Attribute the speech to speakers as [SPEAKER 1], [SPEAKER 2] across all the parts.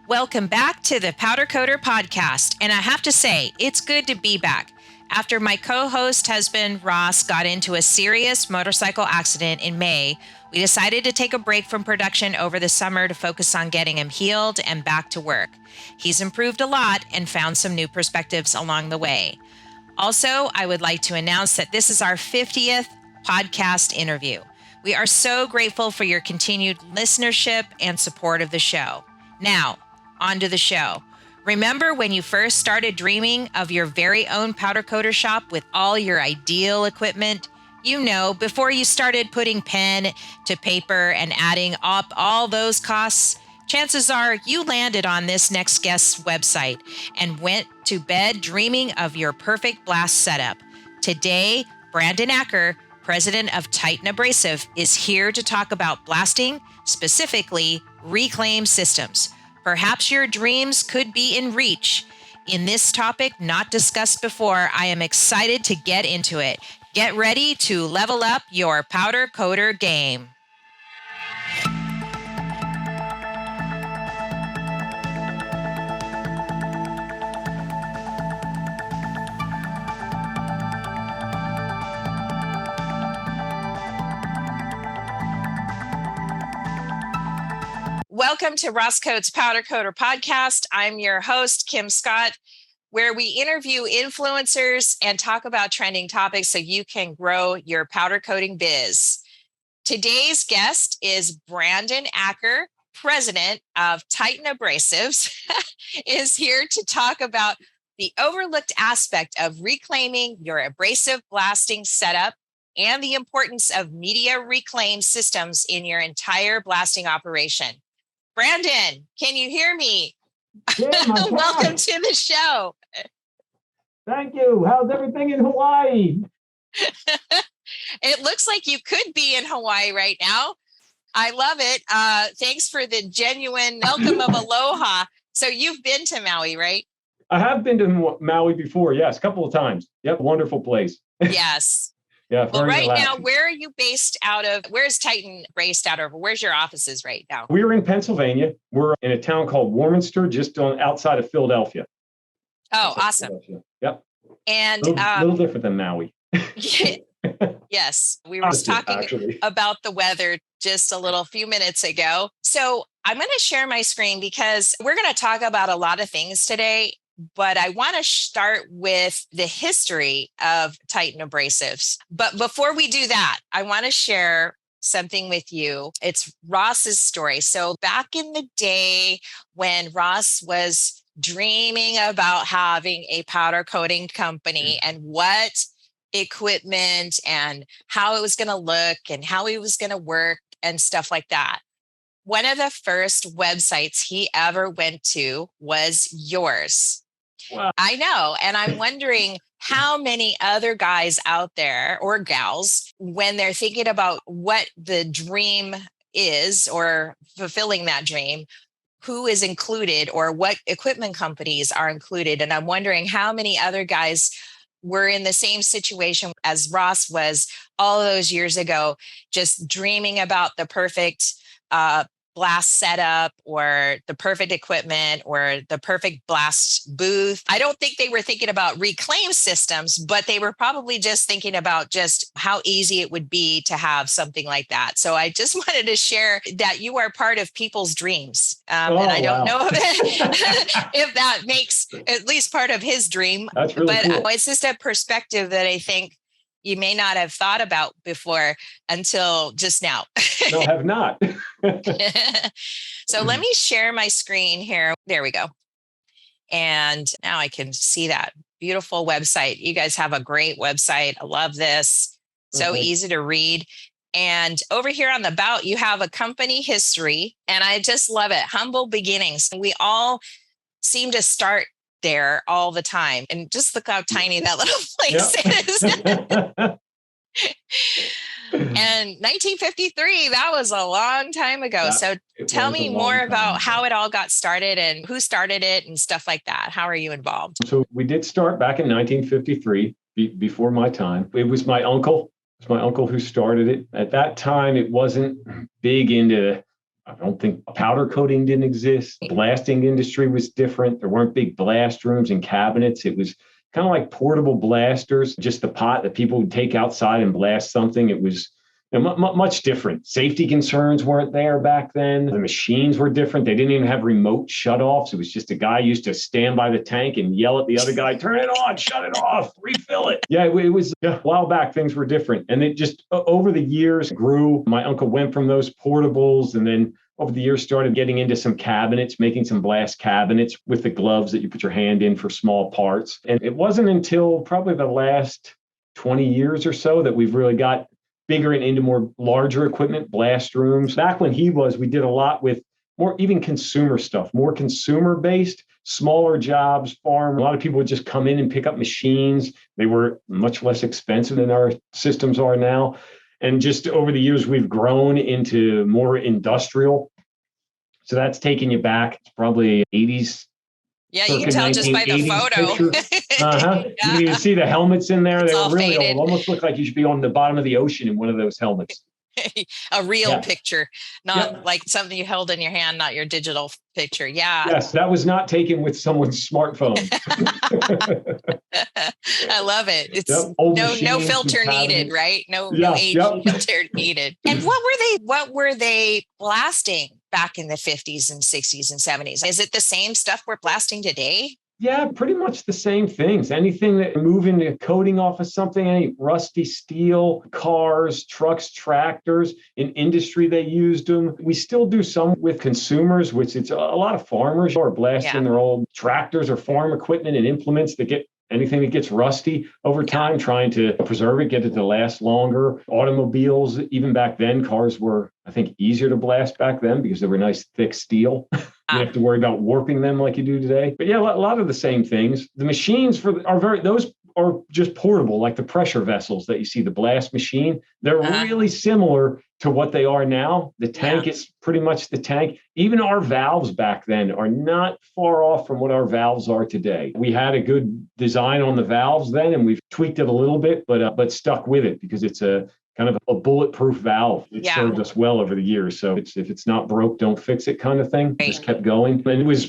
[SPEAKER 1] Welcome back to the Powder Coater podcast, and I have to say, it's good to be back. After my co-host husband, Ross, got into a serious motorcycle accident in May, we decided to take a break from production over the summer to focus on getting him healed and back to work. He's improved a lot and found some new perspectives along the way. Also, I would like to announce that this is our 50th podcast interview. We are so grateful for your continued listenership and support of the show. Now, on to the show. Remember when you first started dreaming of your very own powder coater shop with all your ideal equipment? You know, before you started putting pen to paper and adding up all those costs, chances are you landed on this next guest's website and went to bed dreaming of your perfect blast setup. Today, Brandon Acker, president of Titan Abrasive, is here to talk about blasting, specifically reclaim systems. Perhaps your dreams could be in reach. In this topic not discussed before, I am excited to get into it. Get ready to level up your powder coater game. Welcome to Ross Coates Powder Coater Podcast. I'm your host, Kim Scott, where we interview influencers and talk about trending topics so you can grow your powder coating biz. Today's guest is Brandon Acker, president of Titan Abrasives, is here to talk about the overlooked aspect of reclaiming your abrasive blasting setup and the importance of media reclaim systems in your entire blasting operation. Brandon, can you hear me?
[SPEAKER 2] Yeah,
[SPEAKER 1] welcome to the show.
[SPEAKER 2] Thank you. How's everything in Hawaii?
[SPEAKER 1] It looks like you could be in Hawaii right now. I love it. Thanks for the genuine welcome of Aloha. So you've been to Maui, right?
[SPEAKER 2] I have been to Maui before. Yes, a couple of times. Yep, wonderful place.
[SPEAKER 1] Yes.
[SPEAKER 2] Yeah.
[SPEAKER 1] Well, right
[SPEAKER 2] relaxing.
[SPEAKER 1] now, where are you based out of? Where's Titan based out of? Where's your offices right now?
[SPEAKER 2] We're in Pennsylvania. We're in a town called Warminster, just outside of Philadelphia.
[SPEAKER 1] Oh, awesome.
[SPEAKER 2] Yep.
[SPEAKER 1] And
[SPEAKER 2] a little different than Maui.
[SPEAKER 1] Yes, we were talking about the weather just a few minutes ago. So I'm going to share my screen because we're going to talk about a lot of things today. But I want to start with the history of Titan Abrasives. But before we do that, I want to share something with you. It's Ross's story. So back in the day when Ross was dreaming about having a powder coating company and what equipment and how it was going to look and how he was going to work and stuff like that, one of the first websites he ever went to was yours.
[SPEAKER 2] Wow.
[SPEAKER 1] I know. And I'm wondering how many other guys out there or gals, when they're thinking about what the dream is or fulfilling that dream, who is included or what equipment companies are included. And I'm wondering how many other guys were in the same situation as Ross was all those years ago, just dreaming about the perfect blast setup or the perfect equipment or the perfect blast booth. I don't think they were thinking about reclaim systems, but they were probably just thinking about just how easy it would be to have something like that. So I just wanted to share that you are part of people's dreams. And I don't know if that makes at least part of his dream.
[SPEAKER 2] That's really cool.
[SPEAKER 1] It's just a perspective that I think you may not have thought about before until just now.
[SPEAKER 2] No, I have not.
[SPEAKER 1] So let me share my screen here. There we go. And now I can see that beautiful website. You guys have a great website. I love this. So easy to read. And over here on the about, you have a company history. And I just love it. Humble beginnings. We all seem to start there all the time. And just look how tiny that little place is. And 1953, that was a long time ago. So tell me more about how it all got started and who started it and stuff like that. How are you involved?
[SPEAKER 2] So we did start back in 1953, before my time. It was my uncle. It was my uncle who started it. At that time, it wasn't big into I don't think powder coating didn't exist. Blasting industry was different. There weren't big blast rooms and cabinets. It was kind of like portable blasters, just the pot that people would take outside and blast something. It was much different. Safety concerns weren't there back then. The machines were different. They didn't even have remote shutoffs. It was just a guy used to stand by the tank and yell at the other guy, turn it on, shut it off, refill it. Yeah, it was a while back, things were different. And it just over the years grew. My uncle went from those portables and then over the years started getting into some cabinets, making some blast cabinets with the gloves that you put your hand in for small parts. And it wasn't until probably the last 20 years or so that we've really got bigger and into more larger equipment, blast rooms. Back when we did a lot with more even consumer stuff, more consumer based, smaller jobs, farm. A lot of people would just come in and pick up machines. They were much less expensive than our systems are now. And just over the years, we've grown into more industrial. So that's taking you back probably 80s.
[SPEAKER 1] Yeah, you can tell just by the photo.
[SPEAKER 2] Yeah. You can even see the helmets in there. They were really old. Almost look like you should be on the bottom of the ocean in one of those helmets.
[SPEAKER 1] A real picture, not like something you held in your hand, not your digital picture. Yeah.
[SPEAKER 2] Yes, that was not taken with someone's smartphone.
[SPEAKER 1] I love it. It's no filter needed, right? No age filter needed. And what were they blasting back in the 50s and 60s and 70s? Is it the same stuff we're blasting today?
[SPEAKER 2] Yeah, pretty much the same things. Anything that moving the coating off of something, any rusty steel, cars, trucks, tractors. In industry, they used them. We still do some with consumers, which it's a lot of farmers are blasting their old tractors or farm equipment and implements that get anything that gets rusty over time, trying to preserve it, get it to last longer. Automobiles, even back then, cars were, I think, easier to blast back then because they were nice, thick steel. You have to worry about warping them like you do today. But yeah, a lot of the same things. The machines those are just portable, like the pressure vessels that you see, the blast machine. They're really similar to what they are now. The tank is pretty much the tank. Even our valves back then are not far off from what our valves are today. We had a good design on the valves then, and we've tweaked it a little bit, but stuck with it because it's a kind of a bulletproof valve. It served us well over the years. So if it's not broke, don't fix it kind of thing. Just kept going. And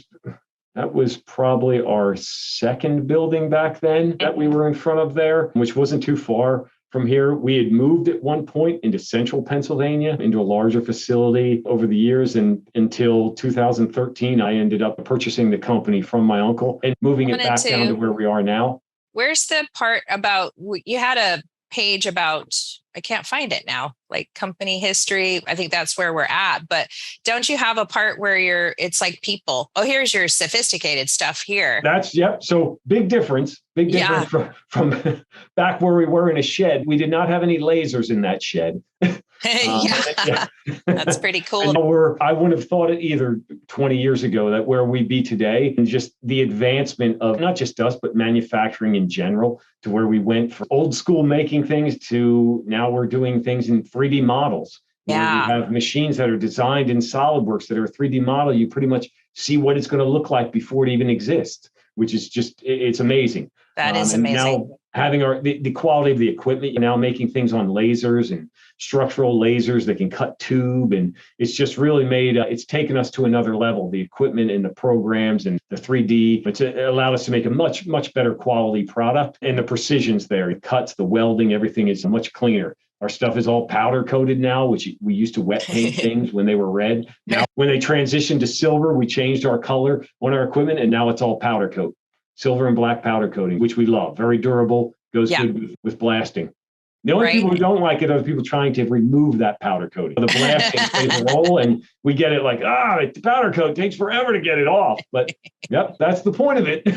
[SPEAKER 2] that was probably our second building back then that we were in front of there, which wasn't too far from here. We had moved at one point into central Pennsylvania, into a larger facility over the years. And until 2013, I ended up purchasing the company from my uncle and moving it back down to where we are now.
[SPEAKER 1] Where's the part about, you had a page about, I can't find it now, like company history. I think that's where we're at. But don't you have a part where it's like people? Oh, here's your sophisticated stuff here.
[SPEAKER 2] So big difference from back where we were in a shed. We did not have any lasers in that shed.
[SPEAKER 1] That's pretty cool.
[SPEAKER 2] I wouldn't have thought it either 20 years ago that where we be today, and just the advancement of not just us, but manufacturing in general, to where we went from old school making things to now we're doing things in 3D models.
[SPEAKER 1] Yeah.
[SPEAKER 2] We have machines that are designed in SolidWorks that are a 3D model. You pretty much see what it's going to look like before it even exists, which is just, it's amazing.
[SPEAKER 1] That is amazing.
[SPEAKER 2] Now having the quality of the equipment, you're now making things on lasers and structural lasers that can cut tube. And it's just really made, it's taken us to another level, the equipment and the programs and the 3D. It's allowed us to make a much, much better quality product. And the precision's there. It cuts, the welding, everything is much cleaner. Our stuff is all powder coated now, which we used to wet paint things when they were red. Now, when they transitioned to silver, we changed our color on our equipment, and now it's all powder coat. Silver and black powder coating, which we love. Very durable, goes good with blasting. The only people who don't like it are the people trying to remove that powder coating. The blasting plays a role, and we get it like, the powder coat takes forever to get it off. But that's the point of it.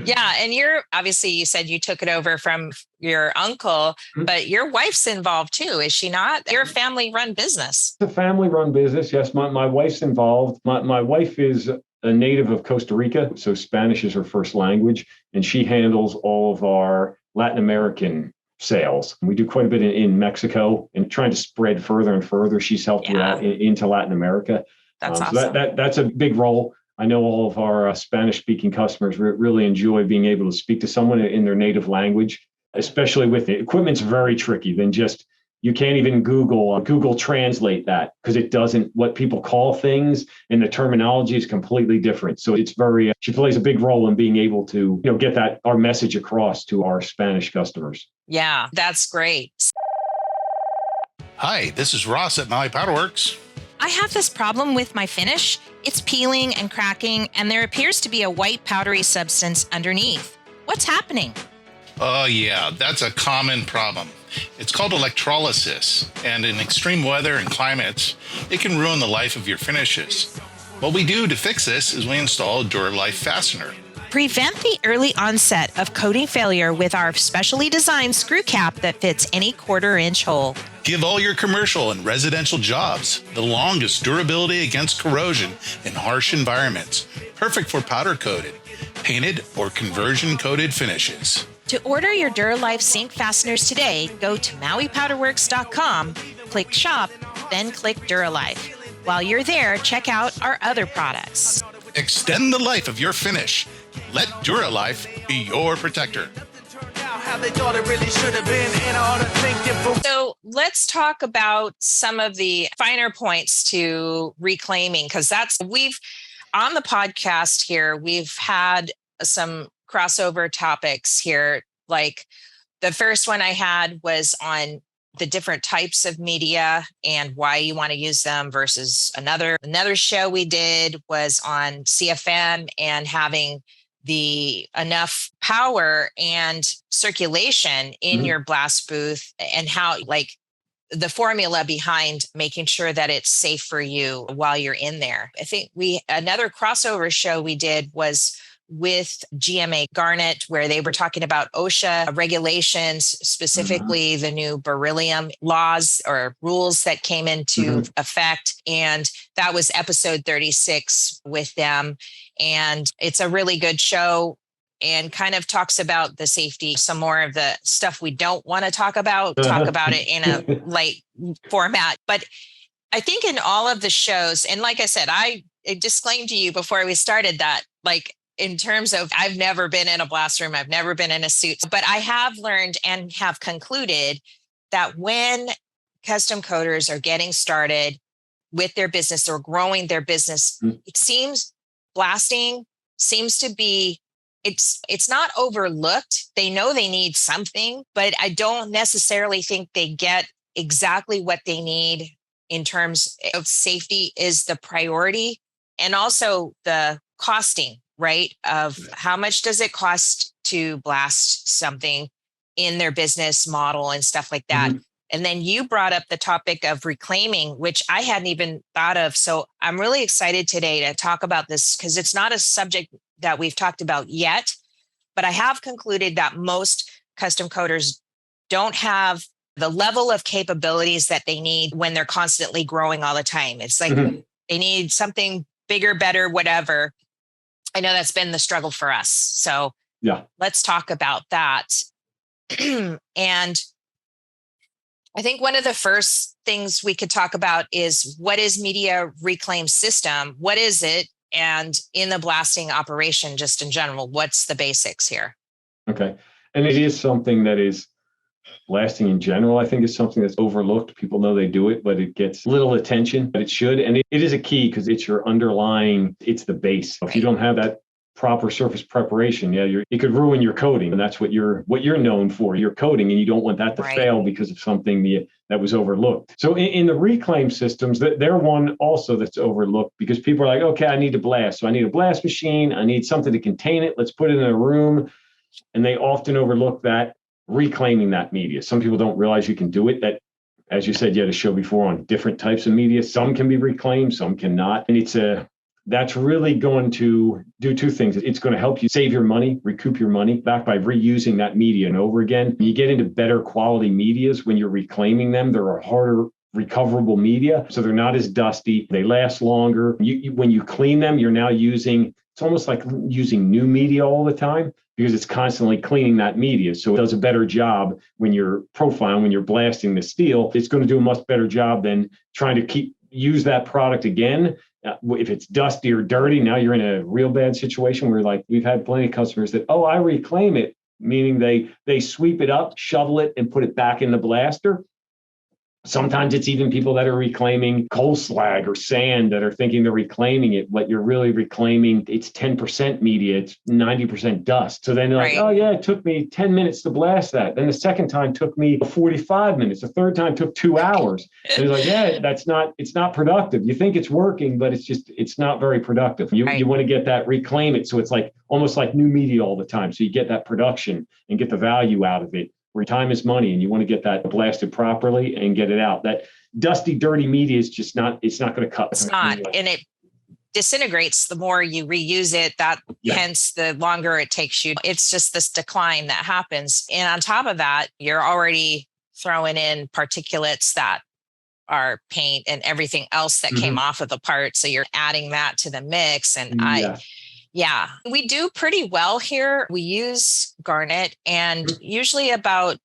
[SPEAKER 1] Yeah. And obviously you said you took it over from your uncle, but your wife's involved too, is she not? You're a family run business.
[SPEAKER 2] It's a family run business. Yes. My wife's involved. My wife is a native of Costa Rica, so Spanish is her first language, and she handles all of our Latin American sales. We do quite a bit in Mexico and trying to spread further and further. She's helped me out into Latin America.
[SPEAKER 1] That's awesome.
[SPEAKER 2] So that's a big role. I know all of our Spanish-speaking customers really enjoy being able to speak to someone in their native language, especially with it. Equipment's very tricky than just You can't even Google Translate that because it doesn't, what people call things and the terminology is completely different. So it's very, she plays a big role in being able to, get our message across to our Spanish customers.
[SPEAKER 1] Yeah, that's great.
[SPEAKER 3] Hi, this is Ross at Maui Powder Works.
[SPEAKER 1] I have this problem with my finish. It's peeling and cracking, and there appears to be a white powdery substance underneath. What's happening?
[SPEAKER 3] Oh yeah, that's a common problem. It's called electrolysis, and in extreme weather and climates, it can ruin the life of your finishes. What we do to fix this is we install a Duralife fastener.
[SPEAKER 1] Prevent the early onset of coating failure with our specially designed screw cap that fits any 1/4-inch hole.
[SPEAKER 3] Give all your commercial and residential jobs the longest durability against corrosion in harsh environments, perfect for powder coated, painted, or conversion coated finishes.
[SPEAKER 1] To order your Duralife sink fasteners today, go to MauiPowderworks.com, click shop, then click Duralife. While you're there, check out our other products.
[SPEAKER 3] Extend the life of your finish. Let Duralife be your protector.
[SPEAKER 1] So let's talk about some of the finer points to reclaiming, because we've on the podcast here, we've had some crossover topics here. Like the first one I had was on the different types of media and why you want to use them versus another. Another show we did was on CFM and having the enough power and circulation in your blast booth, and how like the formula behind making sure that it's safe for you while you're in there. I think another crossover show we did was with GMA Garnet, where they were talking about OSHA regulations, specifically the new beryllium laws or rules that came into effect. And that was episode 36 with them. And it's a really good show and kind of talks about the safety, some more of the stuff we don't want to talk about it in a light format. But I think in all of the shows, and like I said, I disclaimed to you before we started that, like, in terms of, I've never been in a blast room, I've never been in a suit, but I have learned and have concluded that when custom coaters are getting started with their business or growing their business, it seems blasting seems to be, it's not overlooked. They know they need something, but I don't necessarily think they get exactly what they need in terms of safety is the priority, and also the costing, right? Of how much does it cost to blast something in their business model and stuff like that. And then you brought up the topic of reclaiming, which I hadn't even thought of. So I'm really excited today to talk about this because it's not a subject that we've talked about yet, but I have concluded that most custom coaters don't have the level of capabilities that they need when they're constantly growing all the time. It's like they need something bigger, better, whatever. I know that's been the struggle for us. So yeah, let's talk about that. And I think one of the first things we could talk about is, what is Media Reclaim System? What is it? And in the blasting operation, just in general, what's the basics here? Okay.
[SPEAKER 2] And it is something that is, blasting in general, I think, is something that's overlooked. People know they do it, but it gets little attention, but it should. And it is a key because it's your underlying, it's the base. If you don't have that proper surface preparation, it could ruin your coating. And that's what you're known for, your coating. And you don't want that to fail because of something that was overlooked. So in the reclaim systems, they're one also that's overlooked because people are like, okay, I need to blast. So I need a blast machine. I need something to contain it. Let's put it in a room. And they often overlook that, reclaiming that media. Some people don't realize you can do it. That, as you said, you had a show before on different types of media. Some can be reclaimed, some cannot. And that's really going to do two things. It's going to help you save your money, recoup your money back by reusing that media and over again. You get into better quality medias when you're reclaiming them. There are harder recoverable media, so they're not as dusty. They last longer. When you clean them, you're now using, it's almost like using new media all the time because it's constantly cleaning that media. So it does a better job when you're profiling, when you're blasting the steel. It's going to do a much better job than trying to use that product again. If it's dusty or dirty, now you're in a real bad situation where, like, we've had plenty of customers that, I reclaim it, meaning they sweep it up, shovel it, and put it back in the blaster. Sometimes it's even people that are reclaiming coal slag or sand that are thinking they're reclaiming it, but you're really reclaiming it's 10% media, it's 90% dust. So then they're like, oh yeah, it took me 10 minutes to blast that. Then the second time took me 45 minutes. The third time took 2 hours. And it's like, yeah, it's not productive. You think it's working, but it's not very productive. You want to get that, reclaim it. So it's like almost like new media all the time. So you get that production and get the value out of it. Where time is money, and you want to get that blasted properly and get it out. That dusty, dirty media is just not, it's not going to cut.
[SPEAKER 1] It's not. And it disintegrates the more you reuse it, hence the longer it takes you. It's just this decline that happens. And on top of that, you're already throwing in particulates that are paint and everything else that came off of the part. So you're adding that to the mix. And yeah, we do pretty well here. We use garnet, and usually about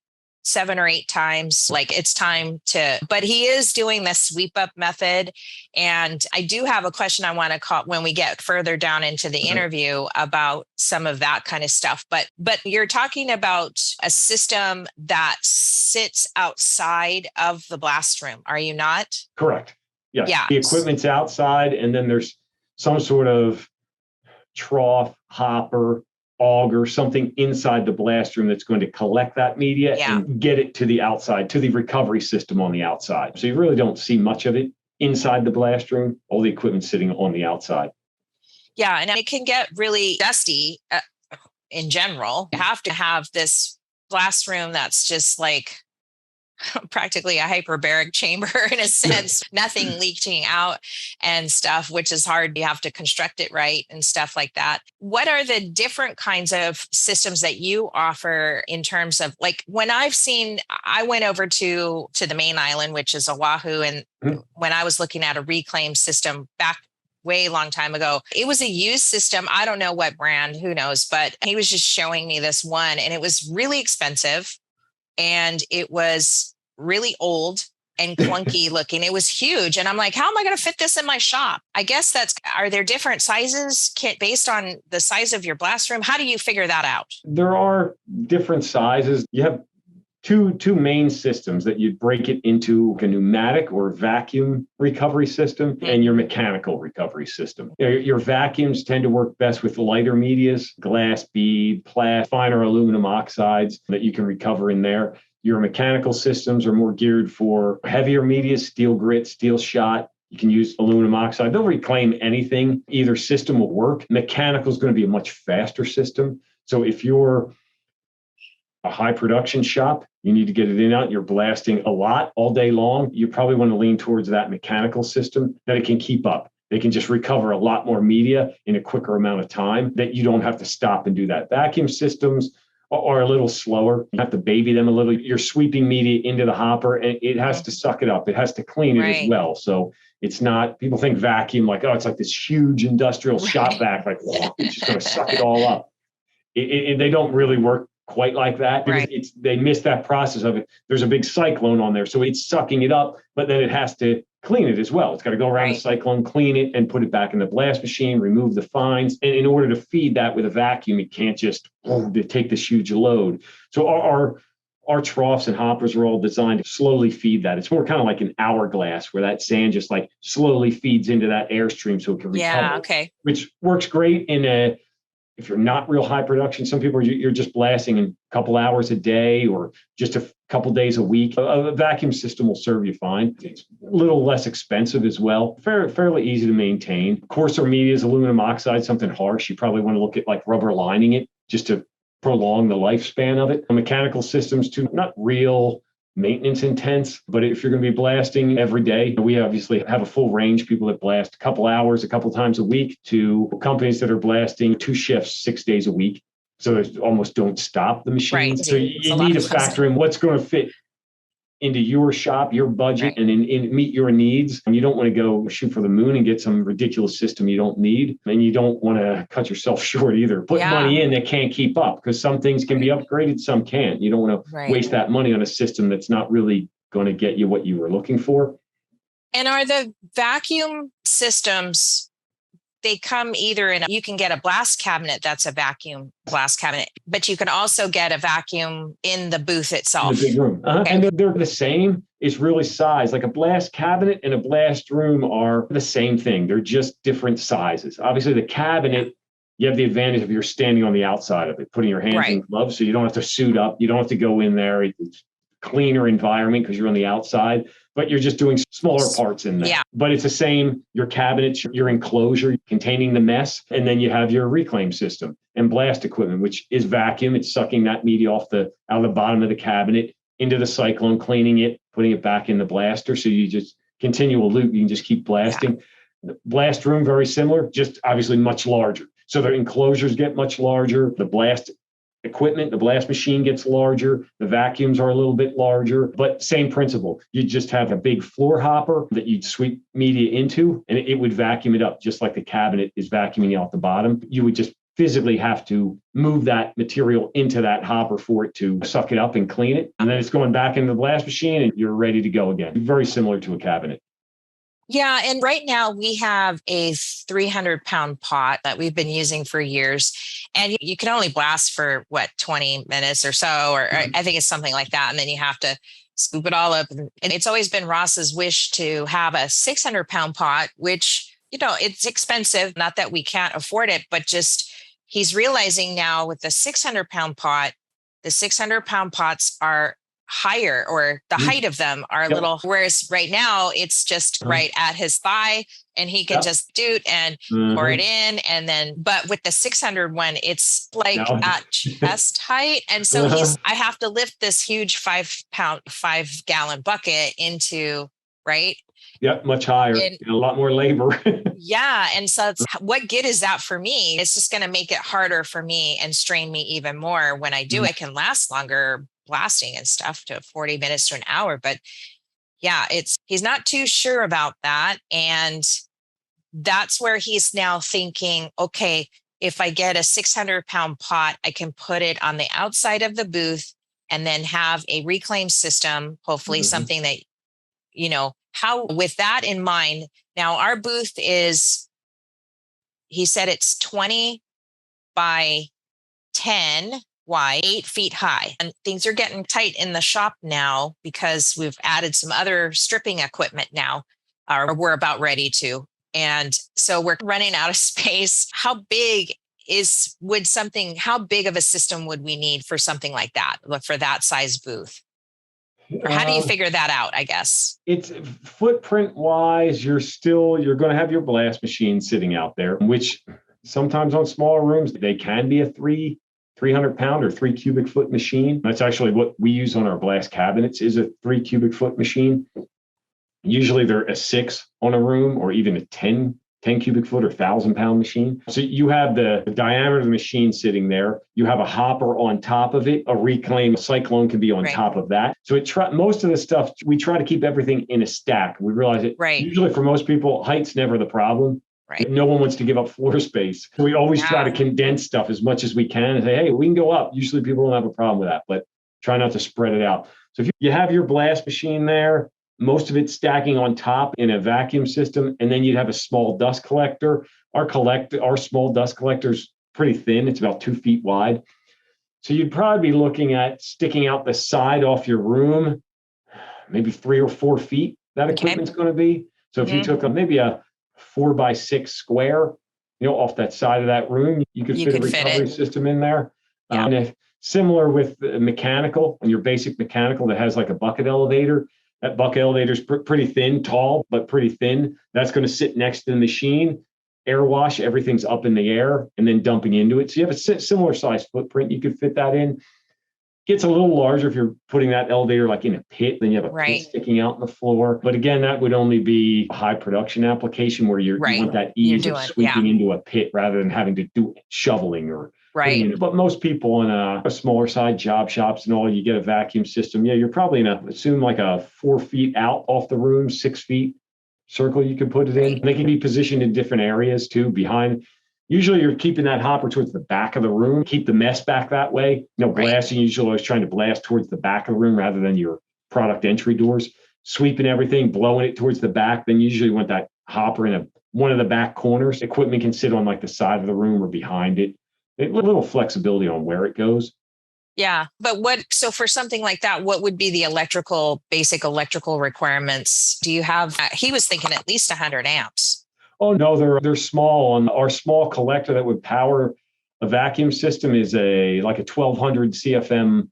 [SPEAKER 1] 7 or 8 times, like it's time to, but he is doing the sweep up method. And I do have a question I want to call when we get further down into the interview about some of that kind of stuff. But you're talking about a system that sits outside of the blast room, are you not?
[SPEAKER 2] Correct. Yes.
[SPEAKER 1] Yeah.
[SPEAKER 2] The equipment's outside, and then there's some sort of trough, hopper, auger, something inside the blast room that's going to collect that media and get it to the outside, to the recovery system on the outside. So you really don't see much of it inside the blast room. All the equipment sitting on the outside.
[SPEAKER 1] Yeah, and it can get really dusty in general. You have to have this blast room that's just like practically a hyperbaric chamber in a sense, nothing leaching out and stuff, which is hard. You have to construct it right and stuff like that. What are the different kinds of systems that you offer in terms of, like, when I went over to the main island, which is Oahu, and when I was looking at a reclaim system back way long time ago, it was a used system. I don't know what brand, who knows, but he was just showing me this one, and it was really expensive. And it was really old and clunky looking. It was huge. And I'm like, how am I going to fit this in my shop? I guess are there different sizes based on the size of your blast room? How do you figure that out?
[SPEAKER 2] There are different sizes. You have two main systems that you'd break it into: a pneumatic or vacuum recovery system and your mechanical recovery system. Your vacuums tend to work best with lighter medias, glass bead, plastic, finer aluminum oxides that you can recover in there. Your mechanical systems are more geared for heavier media, steel grit, steel shot. You can use aluminum oxide. They'll reclaim anything. Either system will work. Mechanical is going to be a much faster system. So if you're a high production shop, you need to get it in and out, you're blasting a lot all day long, you probably want to lean towards that mechanical system that it can keep up. They can just recover a lot more media in a quicker amount of time, that you don't have to stop and do that. Vacuum systems are a little slower. You have to baby them a little. You're sweeping media into the hopper, and it has to suck it up. It has to clean it as well. So it's not, people think vacuum like, oh, it's like this huge industrial shop vac, like, it's just going to suck it all up. They don't really work quite like that, because they miss that process of it. There's a big cyclone on there, so it's sucking it up, but then it has to clean it as well. It's got to go around the cyclone, clean it, and put it back in the blast machine, remove the fines. And in order to feed that with a vacuum, it can't just take this huge load. So our troughs and hoppers are all designed to slowly feed that. It's more kind of like an hourglass, where that sand just like slowly feeds into that airstream so it can recover. Which works great if you're not real high production. Some people, you're just blasting in a couple hours a day or just a couple days a week. A vacuum system will serve you fine. It's a little less expensive as well. Fairly easy to maintain. Coarser media is aluminum oxide, something harsh. You probably want to look at like rubber lining it just to prolong the lifespan of it. Mechanical systems too, not real maintenance intense, but if you're going to be blasting every day, we obviously have a full range. People that blast a couple hours, a couple times a week, to companies that are blasting 2 shifts, 6 days a week. So they almost don't stop the machines. So you need to factor in what's going to fit into your shop, your budget, and meet your needs. And you don't want to go shoot for the moon and get some ridiculous system you don't need. And you don't want to cut yourself short either. Put money in that can't keep up, because some things can be upgraded, some can't. You don't want to waste that money on a system that's not really going to get you what you were looking for.
[SPEAKER 1] And are the vacuum systems, they come either you can get a blast cabinet that's a vacuum blast cabinet, but you can also get a vacuum in the booth itself.
[SPEAKER 2] In the big room. And they're the same. is really size. Like a blast cabinet and a blast room are the same thing. They're just different sizes. Obviously, the cabinet, you have the advantage of you're standing on the outside of it, putting your hands in gloves, so you don't have to suit up. You don't have to go in there. It's cleaner environment because you're on the outside, but you're just doing smaller parts in there.
[SPEAKER 1] Yeah.
[SPEAKER 2] But it's the same, your cabinets, your enclosure containing the mess, and then you have your reclaim system and blast equipment, which is vacuum. It's sucking that media out of the bottom of the cabinet into the cyclone, cleaning it, putting it back in the blaster. So you just continue a loop. You can just keep blasting. The blast room, very similar, just obviously much larger. So the enclosures get much larger. The blast equipment, the blast machine gets larger. The vacuums are a little bit larger, but same principle. You just have a big floor hopper that you'd sweep media into, and it would vacuum it up just like the cabinet is vacuuming out the bottom. You would just physically have to move that material into that hopper for it to suck it up and clean it. And then it's going back into the blast machine and you're ready to go again. Very similar to a cabinet.
[SPEAKER 1] Yeah. And right now we have a 300-pound pot that we've been using for years. And you can only blast for 20 minutes or so, or I think it's something like that. And then you have to scoop it all up. And it's always been Ross's wish to have a 600-pound pot, which, it's expensive. Not that we can't afford it, but just he's realizing now with the 600-pound pot, the 600-pound pots are higher, or the height of them are a little, whereas right now it's just right at his thigh and he can just doot and pour it in. And then, but with the 600 one, it's like at chest height. And so I have to lift this huge 5-gallon bucket into, right?
[SPEAKER 2] Yeah, much higher, and a lot more labor.
[SPEAKER 1] Yeah. And so what good is that for me? It's just going to make it harder for me and strain me even more. When I do, I can last longer blasting and stuff to 40 minutes to an hour. But yeah, he's not too sure about that. And that's where he's now thinking, okay, if I get a 600-pound pot, I can put it on the outside of the booth and then have a reclaim system, hopefully something that, how, with that in mind, now our booth is, he said it's 20 by 10 wide, 8 feet high. And things are getting tight in the shop now because we've added some other stripping equipment now, or we're about ready to. And so we're running out of space. How big of a system would we need for something like that, for that size booth? Or how do you figure that out, I guess?
[SPEAKER 2] It's footprint wise, you're going to have your blast machine sitting out there, which sometimes on smaller rooms, they can be a 300-pound or 3 cubic foot machine. That's actually what we use on our blast cabinets, is a 3 cubic foot machine. Usually they're a 6 on a room, or even a 10 cubic foot or 1,000-pound machine. So you have the diameter of the machine sitting there. You have a hopper on top of it. A reclaim cyclone can be on top of that. So most of the stuff, we try to keep everything in a stack. We realize it. Usually for most people, height's never the problem. No one wants to give up floor space. We always try to condense stuff as much as we can and say, hey, we can go up. Usually people don't have a problem with that, but try not to spread it out. So if you have your blast machine there, most of it stacking on top in a vacuum system, and then you'd have a small dust collector. Our small dust collector is pretty thin. It's about 2 feet wide. So you'd probably be looking at sticking out the side off your room, maybe 3 or 4 feet, that equipment's going to be. So if you took maybe a 4x6 square, off that side of that room, you could fit a recovery system in there. And if similar with mechanical, and your basic mechanical that has like a bucket elevator, that bucket elevator is pretty thin, tall, but pretty thin. That's going to sit next to the machine, air wash, everything's up in the air and then dumping into it. So you have a similar size footprint. You could fit that in. Gets a little larger if you're putting that elevator like in a pit, then you have a pit sticking out in the floor. But again, that would only be a high production application where you want that ease of sweeping into a pit rather than having to do shoveling or But most people in a smaller side job shops and all, you get a vacuum system. Yeah, you're probably assume like a 4 feet out off the room, 6 feet circle you can put it in. They can be positioned in different areas too, behind. Usually you're keeping that hopper towards the back of the room, keep the mess back that way. Blasting, usually always trying to blast towards the back of the room rather than your product entry doors. Sweeping everything, blowing it towards the back. Then you usually want that hopper in one of the back corners. Equipment can sit on like the side of the room or behind it. A little flexibility on where it goes.
[SPEAKER 1] Yeah. But so for something like that, what would be the basic electrical requirements? Do you have, he was thinking at least 100 amps.
[SPEAKER 2] Oh no, they're small. And our small collector that would power a vacuum system is like a 1200 CFM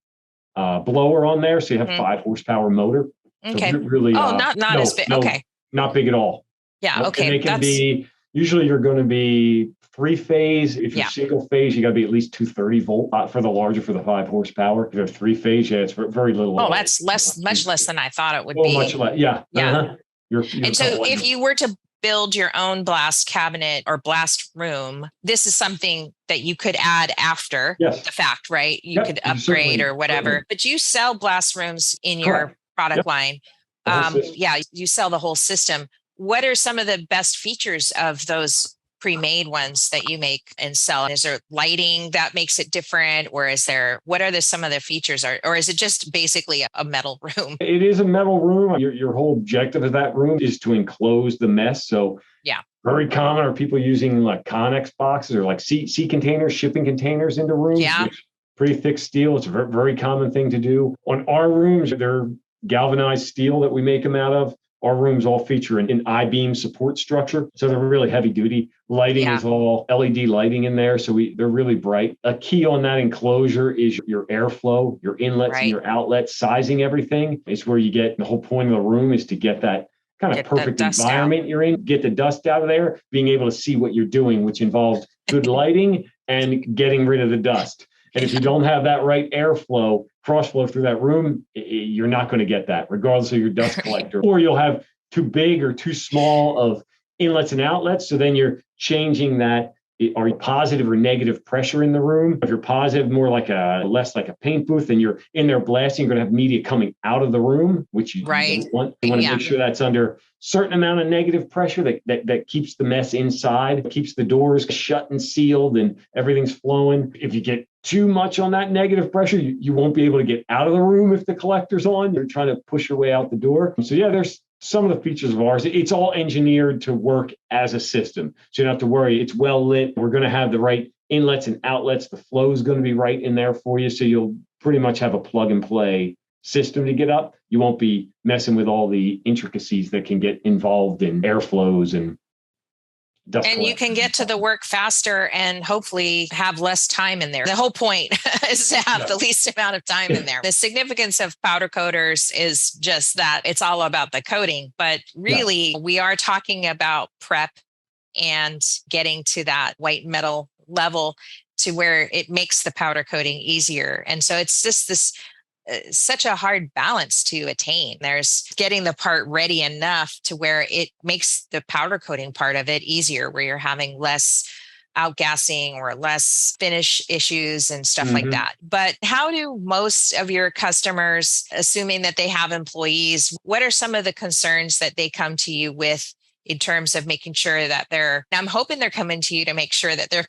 [SPEAKER 2] blower on there. So you have 5 horsepower motor.
[SPEAKER 1] Okay.
[SPEAKER 2] So really,
[SPEAKER 1] not as big. Okay.
[SPEAKER 2] Not big at all.
[SPEAKER 1] Yeah. Okay.
[SPEAKER 2] And they can be, usually you're going to be 3-phase. If you're single phase, you got to be at least 230 volt for the 5 horsepower. If you're 3-phase, it's very little.
[SPEAKER 1] Oh, that's much less than I thought it would be.
[SPEAKER 2] Much less. Yeah.
[SPEAKER 1] Yeah.
[SPEAKER 2] Uh-huh.
[SPEAKER 1] And so if you were to build your own blast cabinet or blast room, this is something that you could add after the fact, right? You could upgrade or whatever. Certainly. But you sell blast rooms in your product line. You sell the whole system. What are some of the best features of those pre-made ones that you make and sell? Is there lighting that makes it different, or what are some of the features, or is it just basically a metal room?
[SPEAKER 2] It is a metal room. Your whole objective of that room is to enclose the mess. So very common are people using like Connex boxes or like sea containers, shipping containers into rooms.
[SPEAKER 1] Yeah.
[SPEAKER 2] Pretty thick steel. It's a very, very common thing to do. On our rooms, they're galvanized steel that we make them out of. Our rooms all feature an I-beam support structure. So they're really heavy duty. Lighting is all LED lighting in there. So they're really bright. A key on that enclosure is your airflow, your inlets and your outlets, sizing everything. It's where you get the whole point of the room is to get that kind of perfect environment you're in, get the dust out of there, being able to see what you're doing, which involves good lighting and getting rid of the dust. And if you don't have that right airflow, cross flow through that room, you're not going to get that, regardless of your dust collector. Or you'll have too big or too small of inlets and outlets. So then you're changing that. Are you positive or negative pressure in the room? If you're positive, less like a paint booth, and you're in there blasting, you're going to have media coming out of the room, which you don't want. You want to make sure that's under certain amount of negative pressure that keeps the mess inside, keeps the doors shut and sealed and everything's flowing. If you get too much on that negative pressure, you won't be able to get out of the room if the collector's on. You're trying to push your way out the door. So there's some of the features of ours. It's all engineered to work as a system. So you don't have to worry. It's well lit. We're going to have the right inlets and outlets. The flow is going to be right in there for you. So you'll pretty much have a plug and play system to get up. You won't be messing with all the intricacies that can get involved in airflows and dust collection.
[SPEAKER 1] You can get to the work faster and hopefully have less time in there. The whole point is to have the least amount of time in there. The significance of powder coaters is just that it's all about the coating, but really we are talking about prep and getting to that white metal level to where it makes the powder coating easier. And so it's just this such a hard balance to attain. There's getting the part ready enough to where it makes the powder coating part of it easier, where you're having less outgassing or less finish issues and stuff like that. But how do most of your customers, assuming that they have employees, what are some of the concerns that they come to you with in terms of making sure that I'm hoping they're coming to you to make sure that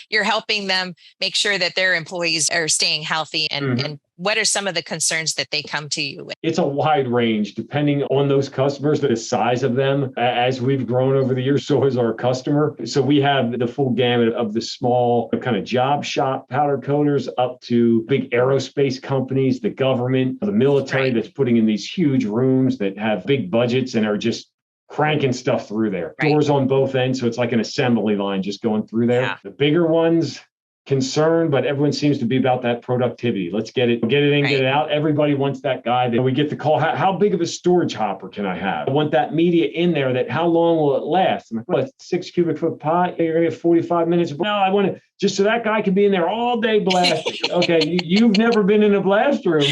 [SPEAKER 1] you're helping them make sure that their employees are staying healthy, and what are some of the concerns that they come to you with?
[SPEAKER 2] It's a wide range depending on those customers, the size of them. As we've grown over the years, so has our customer. So we have the full gamut of the small kind of job shop powder coaters up to big aerospace companies, the government, the military that's putting in these huge rooms that have big budgets and are just cranking stuff through there. Doors on both ends. So it's like an assembly line just going through there. Yeah. The bigger ones, concerned, but everyone seems to be about that productivity. Let's get it in, get it out. Everybody wants that guy that we get the call. How big of a storage hopper can I have? I want that media in there. That how long will it last? I'm like, well, it's 6 cubic foot pot. You're going to get 45 minutes. No, I want to just so that guy can be in there all day blasting. Okay, you've never been in a blast room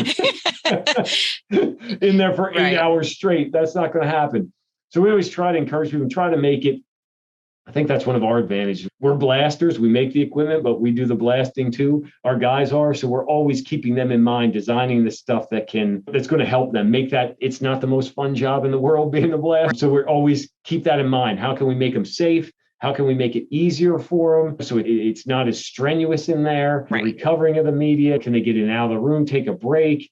[SPEAKER 2] in there for 8 hours straight. That's not going to happen. So we always try to encourage people and try to make it. I think that's one of our advantages. We're blasters. We make the equipment, but we do the blasting too. Our guys are. So we're always keeping them in mind, designing the stuff that's going to help them make that. It's not the most fun job in the world being a blast. So we're always keep that in mind. How can we make them safe? How can we make it easier for them so it's not as strenuous in there? The recovering of the media. Can they get in and out of the room, take a break?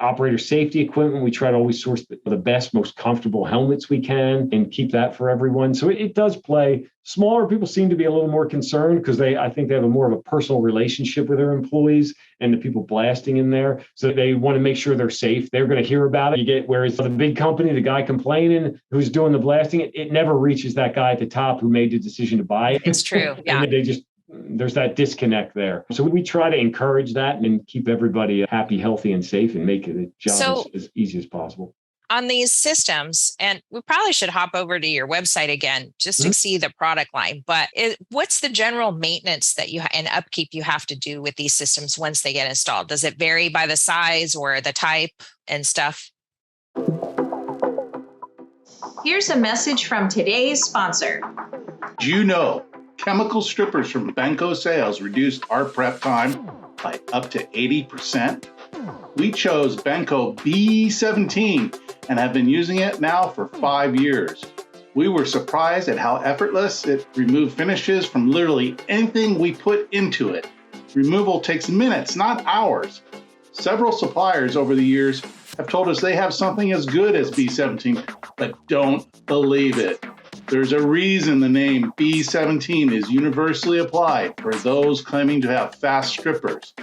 [SPEAKER 2] operator safety equipment. We try to always source the best, most comfortable helmets we can and keep that for everyone. So it does play. Smaller people seem to be a little more concerned because I think they have a more of a personal relationship with their employees and the people blasting in there. So they want to make sure they're safe. They're going to hear about it. Whereas the big company, the guy complaining who's doing the blasting, it never reaches that guy at the top who made the decision to buy it.
[SPEAKER 1] It's true. Yeah.
[SPEAKER 2] And there's that disconnect there. So we try to encourage that and keep everybody happy, healthy, and safe and make the job as easy as possible.
[SPEAKER 1] On these systems, and we probably should hop over to your website again just to see the product line, but what's the general maintenance that and upkeep you have to do with these systems once they get installed? Does it vary by the size or the type and stuff?
[SPEAKER 4] Here's a message from today's sponsor.
[SPEAKER 5] Do you know chemical strippers from Benco Sales reduced our prep time by up to 80%? We chose Benco B17 and have been using it now for 5 years. We were surprised at how effortless it removed finishes from literally anything we put into it. Removal takes minutes, not hours. Several suppliers over the years have told us they have something as good as B17, but don't believe it. There's a reason the name B17 is universally applied for those claiming to have fast strippers.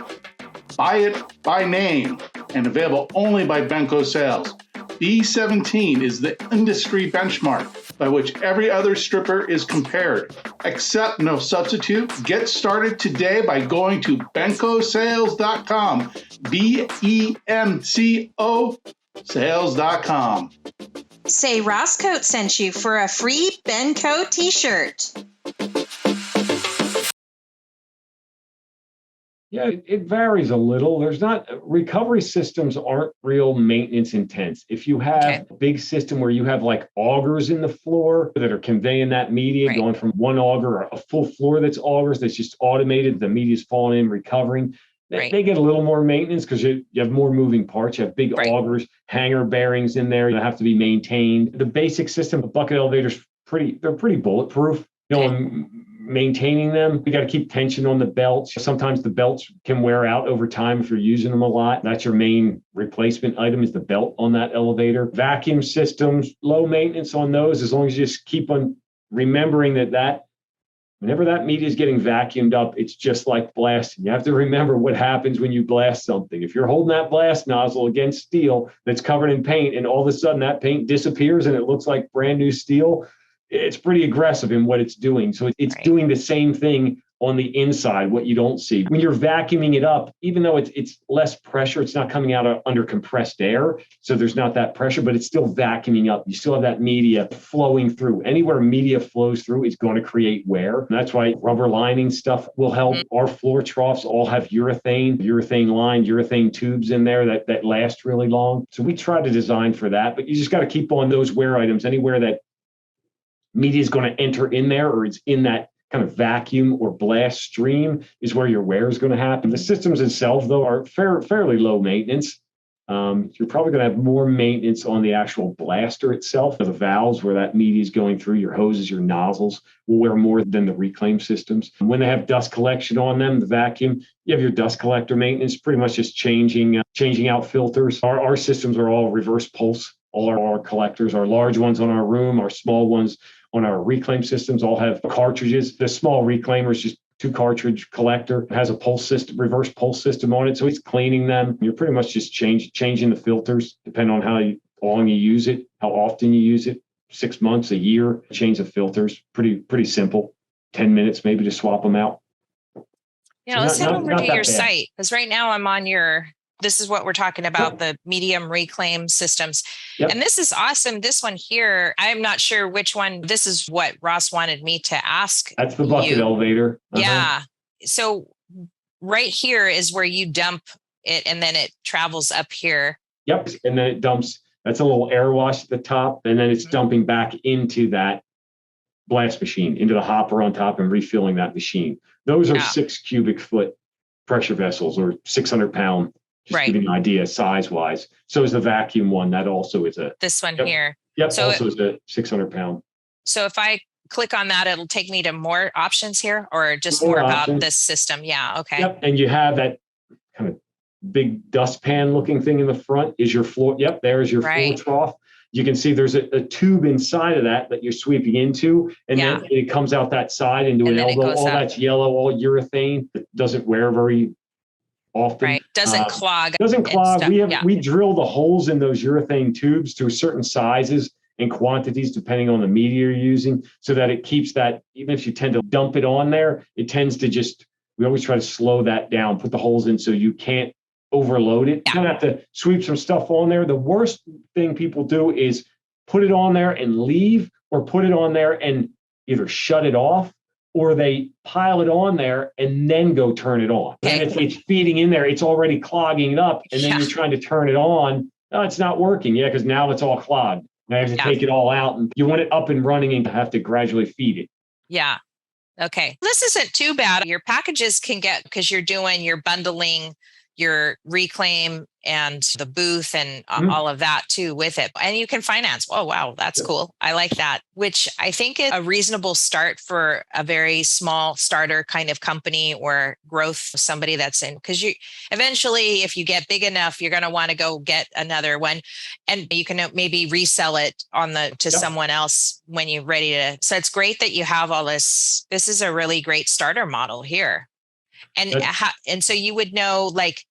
[SPEAKER 5] Buy it by name and available only by Benco Sales. B17 is the industry benchmark by which every other stripper is compared. Accept no substitute. Get started today by going to bencosales.com. BEMCO sales.com.
[SPEAKER 4] Say Rosscoat sent you for a free Benco t-shirt.
[SPEAKER 2] Yeah, it varies a little. Recovery systems aren't real maintenance intense. If you have a big system where you have like augers in the floor that are conveying that media, going from one auger, a full floor that's augers, that's just automated, the media's falling in, recovering. They get a little more maintenance because you have more moving parts. You have big augers, hanger bearings in there that have to be maintained. The basic system, the bucket elevators, they're pretty bulletproof. Maintaining them, you got to keep tension on the belts. Sometimes the belts can wear out over time if you're using them a lot. That's your main replacement item, is the belt on that elevator. Vacuum systems, low maintenance on those, as long as you just keep on remembering that whenever that media is getting vacuumed up, it's just like blasting. You have to remember what happens when you blast something. If you're holding that blast nozzle against steel that's covered in paint and all of a sudden that paint disappears and it looks like brand new steel, it's pretty aggressive in what it's doing. So it's doing the same thing on the inside, what you don't see. When you're vacuuming it up, even though it's less pressure, it's not coming out under compressed air. So there's not that pressure, but it's still vacuuming up. You still have that media flowing through. Anywhere media flows through, it's going to create wear. And that's why rubber lining stuff will help. Our floor troughs all have urethane lined, urethane tubes in there that last really long. So we try to design for that, but you just got to keep on those wear items. Anywhere that media is going to enter in there or it's in that kind of vacuum or blast stream is where your wear is going to happen. The systems itself, though, are fairly low maintenance. You're probably going to have more maintenance on the actual blaster itself. The valves where that media is going through, your hoses, your nozzles will wear more than the reclaim systems. When they have dust collection on them, the vacuum, you have your dust collector maintenance, pretty much just changing out filters. Our systems are all reverse pulse. All our collectors, our large ones on our room, our small ones on our reclaim systems all have cartridges. The small reclaimer is just 2 cartridge collector. It has a pulse system, reverse pulse system on it. So it's cleaning them. You're pretty much just changing the filters depending on how long you use it, how often you use it. 6 months, a year, change the filters. Pretty simple. 10 minutes maybe to swap them out.
[SPEAKER 1] Let's head over to your site, because right now I'm on this is what we're talking about, the medium reclaim systems. Yep. And this is awesome. This one here, I'm not sure which one. This is what Ross wanted me to ask.
[SPEAKER 2] That's the bucket elevator.
[SPEAKER 1] Yeah. So right here is where you dump it and then it travels up here.
[SPEAKER 2] Yep. And then it dumps. That's a little air wash at the top. And then it's dumping back into that blast machine, into the hopper on top and refilling that machine. Those are 6 cubic foot pressure vessels or 600 pound. Just giving you an idea size-wise. So is the vacuum one. That also is
[SPEAKER 1] this one here.
[SPEAKER 2] Yep. So also is a 600 pound.
[SPEAKER 1] So if I click on that, it'll take me to more options here, or just more about this system. Yeah. Okay.
[SPEAKER 2] Yep. And you have that kind of big dustpan looking thing in the front is your floor. Yep, there's your floor trough. You can see there's a tube inside of that you're sweeping into, and then it comes out that side into an elbow. All that's yellow, all urethane. It doesn't wear very often.
[SPEAKER 1] Right. Doesn't clog.
[SPEAKER 2] Doesn't clog. We drill the holes in those urethane tubes to certain sizes and quantities depending on the media you're using, so that it keeps that, even if you tend to dump it on there, it tends to just, we always try to slow that down, put the holes in so you can't overload it. You don't have to sweep some stuff on there. The worst thing people do is put it on there and leave, or put it on there and either shut it off, or they pile it on there and then go turn it on. And it's feeding in there. It's already clogging it up. And then you're trying to turn it on. No, it's not working. Yeah, because now it's all clogged. Now you have to take it all out, and you want it up and running and have to gradually feed it.
[SPEAKER 1] Yeah. Okay. This isn't too bad. Your packages can get, because you're bundling your reclaim and the booth and all of that too with it. And you can finance. Oh, wow. That's cool. I like that, which I think is a reasonable start for a very small starter kind of company or growth, somebody that's in, because you eventually, if you get big enough, you're going to want to go get another one, and you can maybe resell it to someone else when you're ready to. So it's great that you have all this. This is a really great starter model here. And so you would know, like,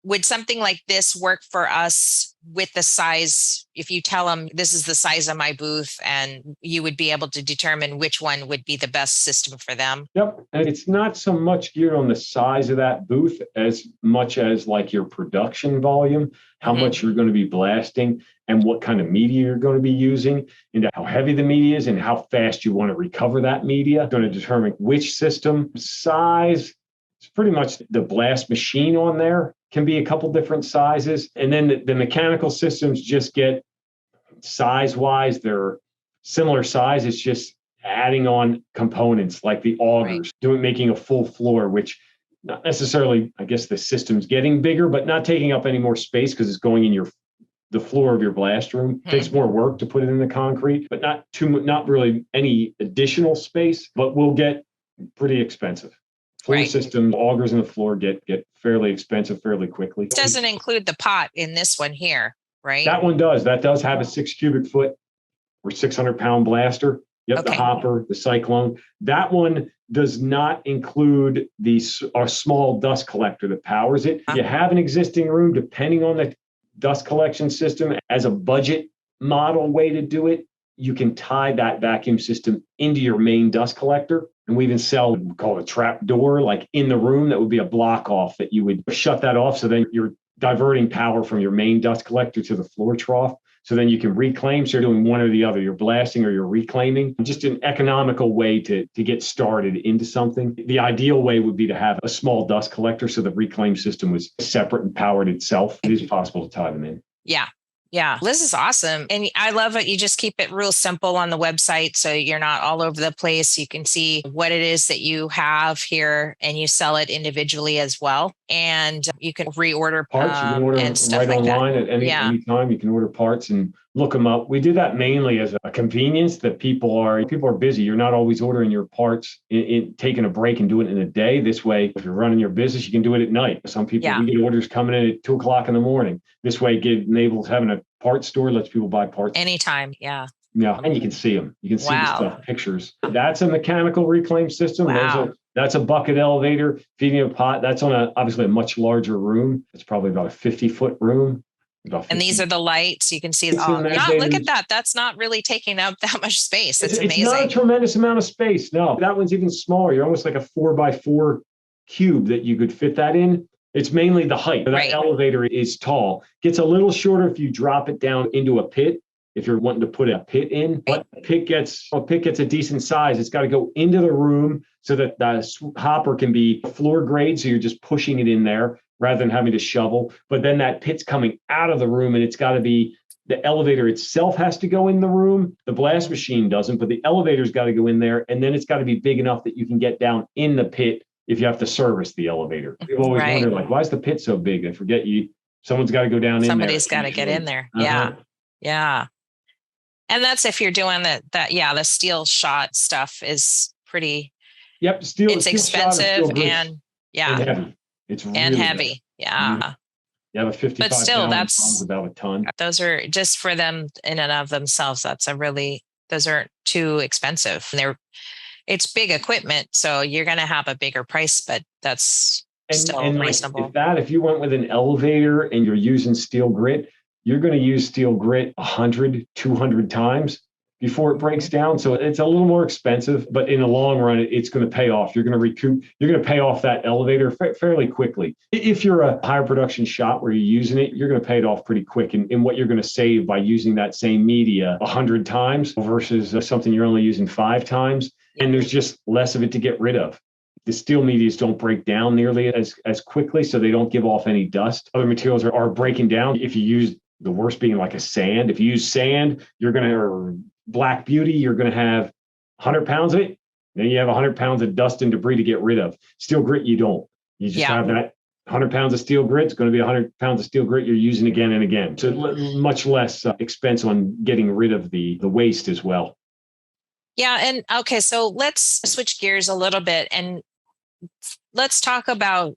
[SPEAKER 1] would something like this work for us with the size? If you tell them this is the size of my booth, and you would be able to determine which one would be the best system for them.
[SPEAKER 2] Yep. And it's not so much geared on the size of that booth as much as like your production volume, how much you're going to be blasting, and what kind of media you're going to be using, and how heavy the media is, and how fast you want to recover that media. It's going to determine which system size. It's pretty much the blast machine on there can be a couple different sizes. And then the mechanical systems just get size-wise, they're similar size. It's just adding on components like the augers, making a full floor, which not necessarily, I guess the system's getting bigger, but not taking up any more space because it's going in the floor of your blast room. It takes more work to put it in the concrete, but not really any additional space, but will get pretty expensive. Floor system, augers in the floor get fairly expensive fairly quickly.
[SPEAKER 1] It doesn't include the pot in this one here, right?
[SPEAKER 2] That one does. That does have a 6 cubic foot or 600-pound blaster. Yep, the hopper, the cyclone. That one does not include our small dust collector that powers it. If you have an existing room, depending on the dust collection system, as a budget model way to do it, you can tie that vacuum system into your main dust collector. And we even sell what we call a trap door, like in the room, that would be a block off that you would shut that off. So then you're diverting power from your main dust collector to the floor trough. So then you can reclaim. So you're doing one or the other. You're blasting or you're reclaiming. Just an economical way to get started into something. The ideal way would be to have a small dust collector so the reclaim system was separate and powered itself. It is possible to tie them in.
[SPEAKER 1] Yeah. Yeah, this is awesome. And I love it. You just keep it real simple on the website, so you're not all over the place. You can see what it is that you have here, and you sell it individually as well. And you can reorder
[SPEAKER 2] parts. You can order
[SPEAKER 1] and stuff
[SPEAKER 2] right
[SPEAKER 1] like
[SPEAKER 2] online
[SPEAKER 1] that.
[SPEAKER 2] at any time. You can order parts and look them up. We do that mainly as a convenience that people are busy. You're not always ordering your parts in taking a break and doing it in a day. This way, if you're running your business, you can do it at night. Some people, we get orders coming in at 2:00 in the morning. This way, enables having a parts store, lets people buy parts
[SPEAKER 1] anytime. Yeah.
[SPEAKER 2] Yeah. And you can see them. You can see the stuff, pictures. That's a mechanical reclaim system.
[SPEAKER 1] Wow.
[SPEAKER 2] That's a bucket elevator feeding a pot. That's on obviously a much larger room. It's probably about a 50-foot room.
[SPEAKER 1] And these are the lights. You can see. Look at that. That's not really taking up that much space. It's amazing.
[SPEAKER 2] It's not a tremendous amount of space. No, that one's even smaller. You're almost like a 4x4 cube that you could fit that in. It's mainly the height. That elevator is tall. Gets a little shorter if you drop it down into a pit. If you're wanting to put a pit in, but a pit gets a decent size. It's got to go into the room so that the hopper can be floor grade. So you're just pushing it in there rather than having to shovel. But then that pit's coming out of the room, and it's got to be, the elevator itself has to go in the room. The blast machine doesn't, but the elevator's got to go in there. And then it's got to be big enough that you can get down in the pit if you have to service the elevator. People always wonder, like, why is the pit so big? I forget someone's got to go down in there.
[SPEAKER 1] Somebody's got to get in there. Yeah. Yeah. And that's if you're doing the steel shot stuff is pretty.
[SPEAKER 2] Yep. Steel.
[SPEAKER 1] It's expensive and
[SPEAKER 2] heavy. It's really
[SPEAKER 1] heavy. Yeah.
[SPEAKER 2] You have a 55
[SPEAKER 1] But still,
[SPEAKER 2] gallon drum's about a ton.
[SPEAKER 1] those are just for them in and of themselves. Those aren't too expensive. It's big equipment. So you're going to have a bigger price, but that's still
[SPEAKER 2] And
[SPEAKER 1] reasonable.
[SPEAKER 2] if you went with an elevator and you're using steel grit, you're going to use steel grit 100, 200 times before it breaks down. So it's a little more expensive, but in the long run, it's going to pay off. You're going to pay off that elevator fairly quickly. If you're a higher production shop where you're using it, you're going to pay it off pretty quick. And what you're going to save by using that same media 100 times versus something you're only using 5 times. And there's just less of it to get rid of. The steel medias don't break down nearly as quickly, so they don't give off any dust. Other materials are breaking down. If you use, the worst being like a sand, if you use sand, or black beauty, you're going to have 100 pounds of it. Then you have 100 pounds of dust and debris to get rid of. Steel grit, you don't. You just have that 100 pounds of steel grit. It's going to be 100 pounds of steel grit you're using again and again. So much less expense on getting rid of the waste as well.
[SPEAKER 1] Yeah. And okay, so let's switch gears a little bit and let's talk about,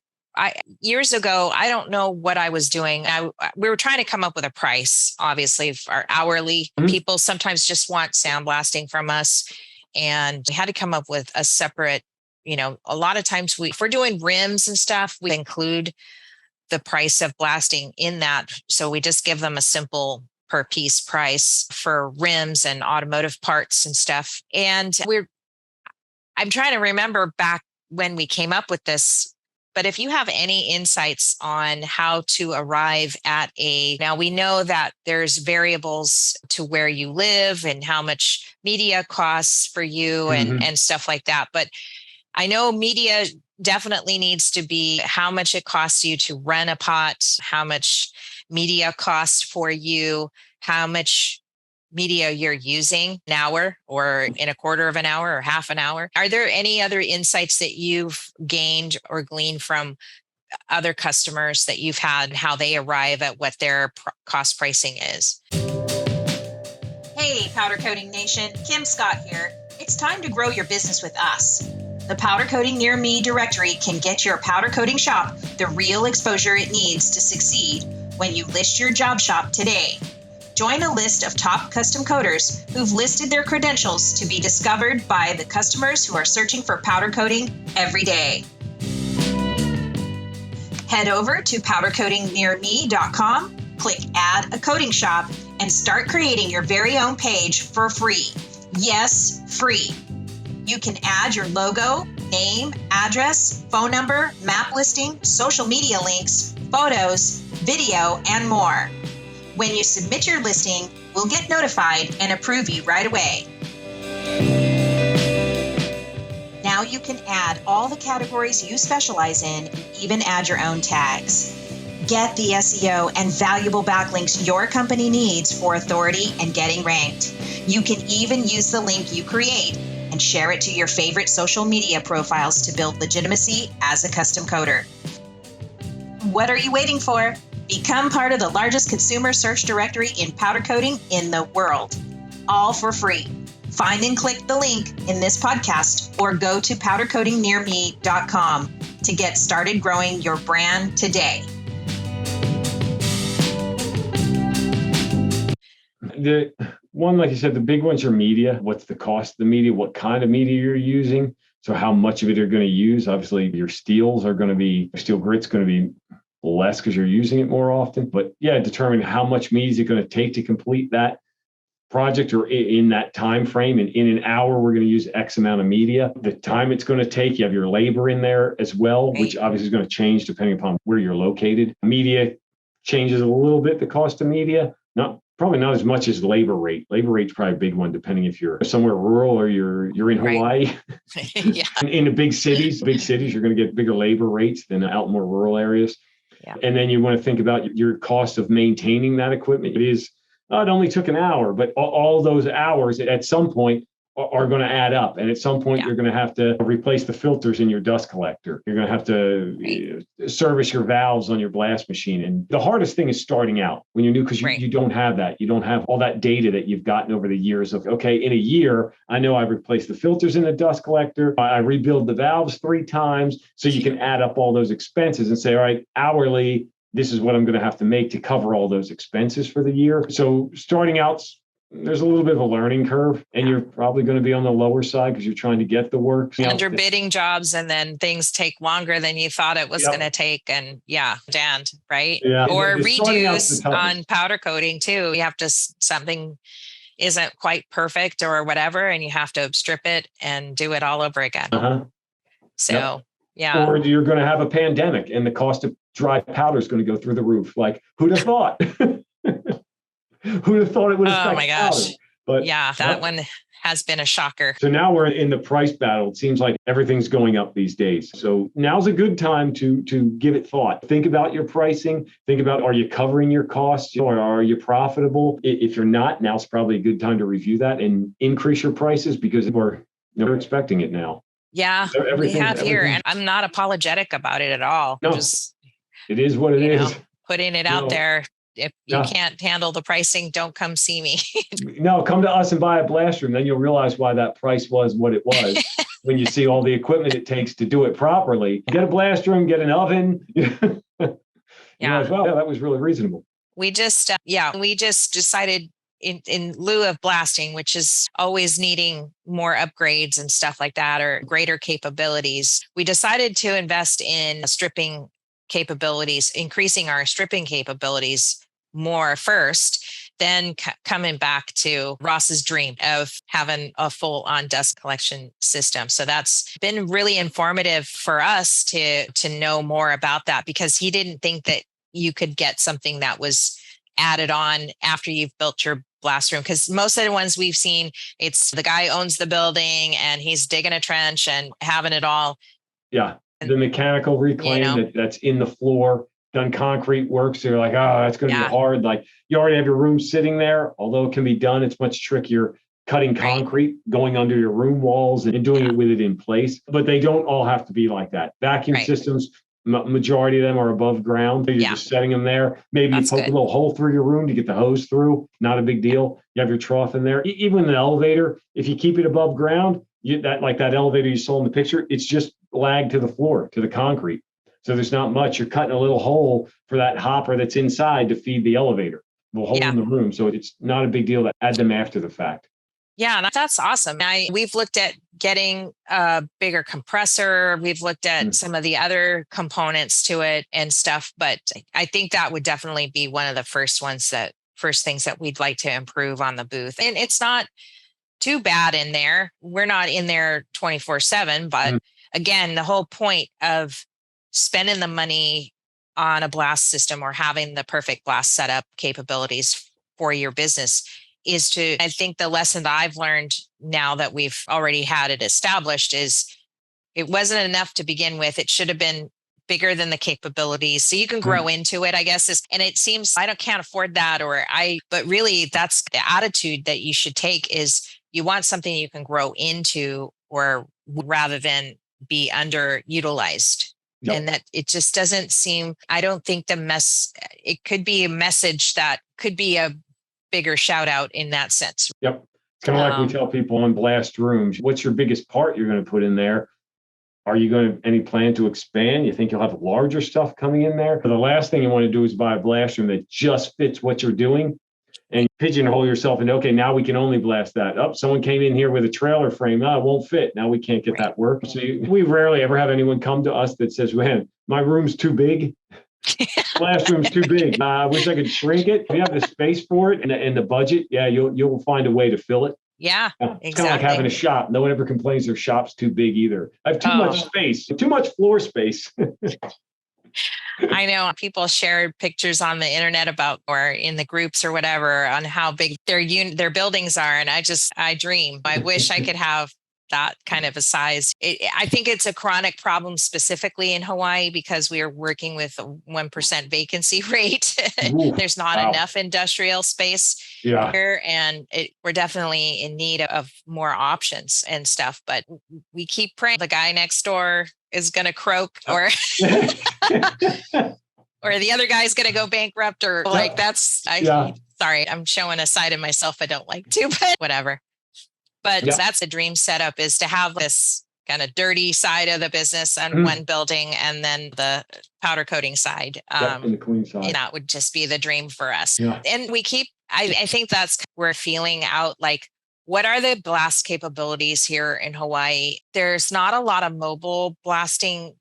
[SPEAKER 1] years ago, I don't know what I was doing. We were trying to come up with a price, obviously, for our hourly people sometimes just want sandblasting from us. And we had to come up with a separate, a lot of times if we're doing rims and stuff, we include the price of blasting in that. So we just give them a simple per piece price for rims and automotive parts and stuff. And I'm trying to remember back when we came up with this, but if you have any insights on how to arrive at now we know that there's variables to where you live and how much media costs for you and stuff like that. But I know media definitely needs to be how much it costs you to rent a pot, how much media costs for you, how much media you're using an hour or in a quarter of an hour or half an hour. Are there any other insights that you've gained or gleaned from other customers that you've had, how they arrive at what their cost pricing is?
[SPEAKER 4] Hey, Powder Coating Nation, Kim Scott here. It's time to grow your business with us. The Powder Coating Near Me directory can get your powder coating shop the real exposure it needs to succeed when you list your job shop today. Join a list of top custom coaters who've listed their credentials to be discovered by the customers who are searching for powder coating every day. Head over to powdercoatingnearme.com, click Add a Coating Shop, and start creating your very own page for free. Yes, free. You can add your logo, name, address, phone number, map listing, social media links, photos, video, and more. When you submit your listing, we'll get notified and approve you right away. Now you can add all the categories you specialize in and even add your own tags. Get the SEO and valuable backlinks your company needs for authority and getting ranked. You can even use the link you create and share it to your favorite social media profiles to build legitimacy as a custom coater. What are you waiting for? Become part of the largest consumer search directory in powder coating in the world, all for free. Find and click the link in this podcast or go to powdercoatingnearme.com to get started growing your brand today.
[SPEAKER 2] The one, like you said, the big ones are media. What's the cost of the media? What kind of media you're using? So how much of it you're going to use? Obviously, your steel grit's going to be less because you're using it more often. But yeah, determine how much media is it going to take to complete that project or in that time frame. And in an hour, we're going to use X amount of media. The time it's going to take, you have your labor in there as well, which obviously is going to change depending upon where you're located. Media changes a little bit, the cost of media, probably not as much as labor rate. Labor rate's probably a big one, depending if you're somewhere rural or you're in Hawaii.
[SPEAKER 1] Yeah.
[SPEAKER 2] In the big cities, you're going to get bigger labor rates than out in more rural areas.
[SPEAKER 1] Yeah.
[SPEAKER 2] And then you want to think about your cost of maintaining that equipment. It only took an hour, but all those hours at some point are going to add up. And at some point, you're going to have to replace the filters in your dust collector. You're going to have to service your valves on your blast machine. And the hardest thing is starting out when you're new, because you don't have that. You don't have all that data that you've gotten over the years of, okay, in a year, I know I've replaced the filters in the dust collector. I rebuild the valves 3 times. So you can add up all those expenses and say, all right, hourly, this is what I'm going to have to make to cover all those expenses for the year. So starting out, there's a little bit of a learning curve, and you're probably going to be on the lower side because you're trying to get the work.
[SPEAKER 1] Underbidding jobs, and then things take longer than you thought it was going to take. And right?
[SPEAKER 2] Yeah.
[SPEAKER 1] Or redos on powder coating too. You have to, something isn't quite perfect or whatever, and you have to strip it and do it all over again. So,
[SPEAKER 2] Or you're going to have a pandemic and the cost of dry powder is going to go through the roof. Like, who'd have thought? Who'd have thought it would affect powder? Oh my gosh. But
[SPEAKER 1] that one has been a shocker.
[SPEAKER 2] So now we're in the price battle. It seems like everything's going up these days. So now's a good time to give it thought. Think about your pricing. Think about, are you covering your costs, or are you profitable? If you're not, now's probably a good time to review that and increase your prices, because we're expecting it now.
[SPEAKER 1] Yeah, we have here, and I'm not apologetic about it at all.
[SPEAKER 2] No, it is what it is.
[SPEAKER 1] Putting it out there. If you can't handle the pricing, don't come see me.
[SPEAKER 2] No, come to us and buy a blast room. Then you'll realize why that price was what it was when you see all the equipment it takes to do it properly. Get a blast room, get an oven. That was really reasonable.
[SPEAKER 1] We just decided in lieu of blasting, which is always needing more upgrades and stuff like that, or greater capabilities, we decided to invest in stripping capabilities, increasing our stripping capabilities more first, then coming back to Ross's dream of having a full on dust collection system. So that's been really informative for us to know more about that, because he didn't think that you could get something that was added on after you've built your blast room. Because most of the ones we've seen, it's the guy owns the building and he's digging a trench and having it all.
[SPEAKER 2] Yeah. The mechanical reclaim that's in the floor, done concrete work. So you're like, oh, that's going to be hard. Like, you already have your room sitting there. Although it can be done, it's much trickier cutting concrete, going under your room walls and doing it with it in place. But they don't all have to be like that. Vacuum systems, majority of them are above ground. So you're just setting them there. Maybe you poke a little hole through your room to get the hose through. Not a big deal. You have your trough in there. Even an elevator, if you keep it above ground, that elevator you saw in the picture, it's just lagged to the floor, to the concrete. So there's not much. You're cutting a little hole for that hopper that's inside to feed the elevator, the hole in the room. So it's not a big deal to add them after the fact.
[SPEAKER 1] Yeah, that's awesome. We've looked at getting a bigger compressor. We've looked at some of the other components to it and stuff, but I think that would definitely be one of the first things that we'd like to improve on the booth. And it's not too bad in there. We're not in there 24/7, but again, the whole point of spending the money on a blast system or having the perfect blast setup capabilities for your business is I think the lesson that I've learned now that we've already had it established is it wasn't enough to begin with. It should have been bigger than the capabilities. So you can grow into it, I guess. And it seems I can't afford that, but really that's the attitude that you should take, is you want something you can grow into, or rather than be underutilized. Yep. And that it just doesn't seem, I don't think it could be a message that could be a bigger shout out in that sense.
[SPEAKER 2] Yep. It's kind of like we tell people on blast rooms, what's your biggest part you're going to put in there? Are you going to any plan to expand? You think you'll have larger stuff coming in there? But the last thing you want to do is buy a blast room that just fits what you're doing and pigeonhole yourself into, okay, now we can only blast that. Oh, someone came in here with a trailer frame. Oh, it won't fit. Now we can't get that work. So we rarely ever have anyone come to us that says, man, my room's too big. Blast room's too big. I wish I could shrink it. If you have the space for it and the budget, you'll find a way to fill it.
[SPEAKER 1] Yeah,
[SPEAKER 2] it's kind of like having a shop. No one ever complains their shop's too big either. I have too much space, too much floor space.
[SPEAKER 1] I know people share pictures on the internet about, or in the groups or whatever, on how big their buildings are. And I dream. I wish I could have that kind of a size. I think it's a chronic problem specifically in Hawaii because we are working with a 1% vacancy rate.
[SPEAKER 2] Ooh,
[SPEAKER 1] There's not
[SPEAKER 2] wow.
[SPEAKER 1] enough industrial space here, and we're definitely in need of more options and stuff. But we keep praying the guy next door is going to croak or or the other guy's going to go bankrupt or like sorry, I'm showing a side of myself I don't like to, but whatever. But that's the dream setup, is to have this kind of dirty side of the business on one building and then the powder coating side.
[SPEAKER 2] And the clean side.
[SPEAKER 1] That would just be the dream for us.
[SPEAKER 2] Yeah.
[SPEAKER 1] And we keep, I think we're feeling out like, what are the blast capabilities here in Hawaii? There's not a lot of mobile blasting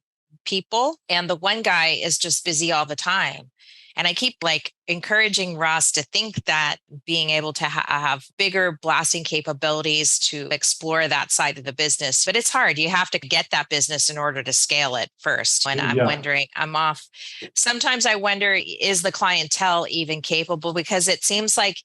[SPEAKER 1] people. And the one guy is just busy all the time. And I keep like encouraging Ross to think that being able to have bigger blasting capabilities to explore that side of the business. But it's hard. You have to get that business in order to scale it first. And I'm wondering, sometimes I wonder, is the clientele even capable? Because it seems like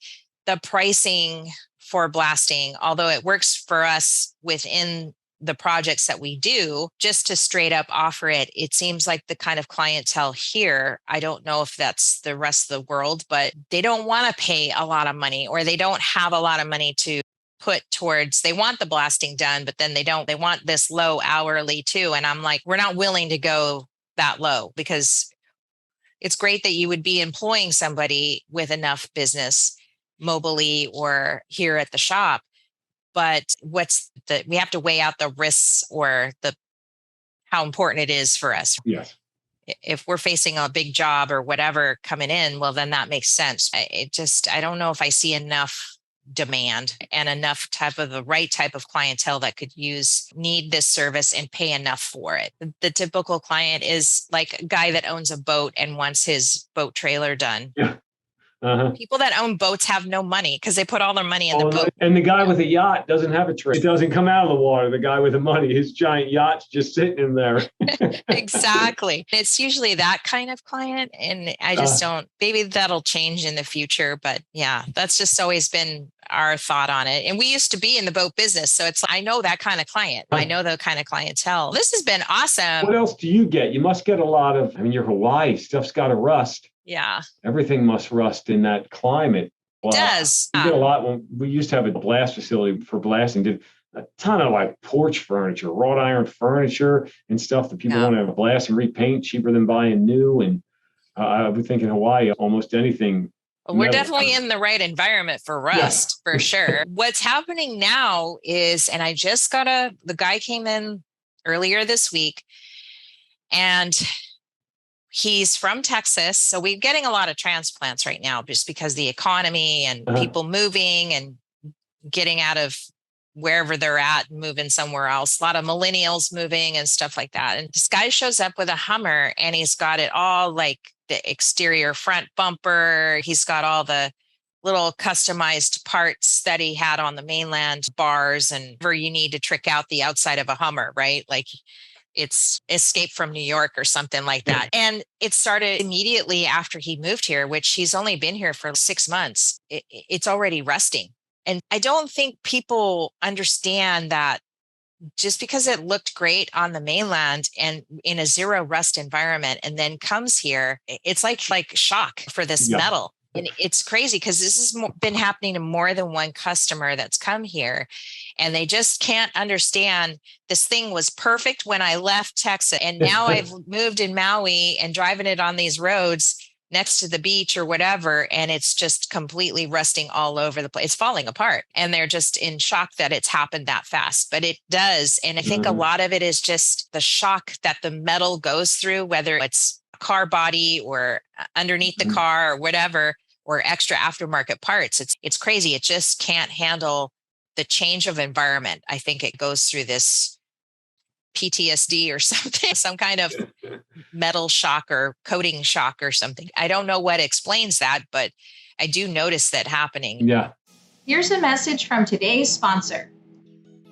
[SPEAKER 1] the pricing for blasting, although it works for us within the projects that we do, just to straight up offer it, it seems like the kind of clientele here, I don't know if that's the rest of the world, but they don't want to pay a lot of money, or they don't have a lot of money to put towards, they want the blasting done, but then they want this low hourly too. And I'm like, we're not willing to go that low, because it's great that you would be employing somebody with enough business mobily or here at the shop. But we have to weigh out the risks or how important it is for us.
[SPEAKER 2] Yes.
[SPEAKER 1] If we're facing a big job or whatever coming in, well, then that makes sense. I don't know if I see enough demand and enough the right type of clientele that could need this service and pay enough for it. The typical client is like a guy that owns a boat and wants his boat trailer done.
[SPEAKER 2] Yeah.
[SPEAKER 1] People that own boats have no money because they put all their money in the boat.
[SPEAKER 2] And the guy with a yacht doesn't have a trailer. It doesn't come out of the water. The guy with the money, his giant yacht's just sitting in there.
[SPEAKER 1] Exactly. It's usually that kind of client. And I just don't, maybe that'll change in the future. But yeah, that's just always been our thought on it. And we used to be in the boat business. So I know that kind of client. I know the kind of clientele. This has been awesome.
[SPEAKER 2] What else do you get? You must get a lot of, you're Hawaii, stuff's got to rust.
[SPEAKER 1] Yeah.
[SPEAKER 2] Everything must rust in that climate.
[SPEAKER 1] Well, it does.
[SPEAKER 2] We get a lot. When we used to have a blast facility for blasting, did a ton of like porch furniture, wrought iron furniture and stuff that people want to blast and repaint, cheaper than buying new. And I would think in Hawaii, almost anything.
[SPEAKER 1] Well, we're definitely in the right environment for rust, for sure. What's happening now is, and I just the guy came in earlier this week, and he's from Texas. So we're getting a lot of transplants right now just because the economy and people moving and getting out of wherever they're at and moving somewhere else. A lot of millennials moving and stuff like that. And this guy shows up with a Hummer and he's got it all like the exterior front bumper. He's got all the little customized parts that he had on the mainland, bars and whatever you need to trick out the outside of a Hummer, right? Like it's Escape from New York or something like that. And it started immediately after he moved here, which he's only been here for 6 months. It's already rusting. And I don't think people understand that just because it looked great on the mainland and in a zero rust environment and then comes here, it's like shock for this metal. And it's crazy because this has been happening to more than one customer that's come here. And they just can't understand this thing was perfect when I left Texas. And now I've moved in Maui and driving it on these roads next to the beach or whatever. And it's just completely rusting all over the place. It's falling apart. And they're just in shock that it's happened that fast. But it does. And I think a lot of it is just the shock that the metal goes through, whether it's a car body or underneath the car or whatever, or extra aftermarket parts. It's crazy. It just can't handle the change of environment. I think it goes through this PTSD or something, some kind of metal shock or coating shock or something. I don't know what explains that, but I do notice that happening.
[SPEAKER 2] Yeah.
[SPEAKER 6] Here's a message from today's sponsor.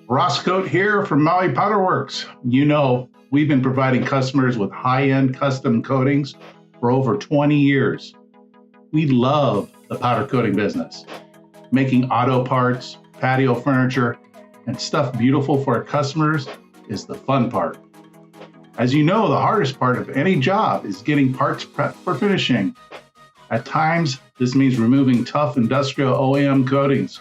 [SPEAKER 5] Ross Coat here from Maui Powder Works. You know, we've been providing customers with high-end custom coatings for over 20 years. We love the powder coating business, making auto parts, patio furniture, and stuff beautiful for our customers is the fun part. As you know, the hardest part of any job is getting parts prepped for finishing. At times, this means removing tough industrial OEM coatings,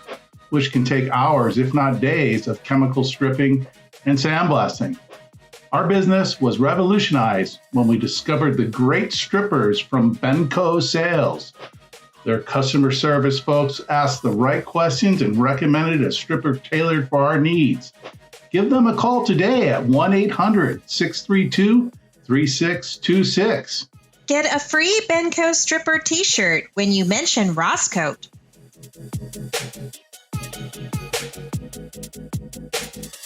[SPEAKER 5] which can take hours, if not days, of chemical stripping and sandblasting. Our business was revolutionized when we discovered the great strippers from Benco Sales. Their customer service folks asked the right questions and recommended a stripper tailored for our needs. Give them a call today at 1-800-632-3626.
[SPEAKER 4] Get a free Benco stripper t-shirt when you mention Roscoe.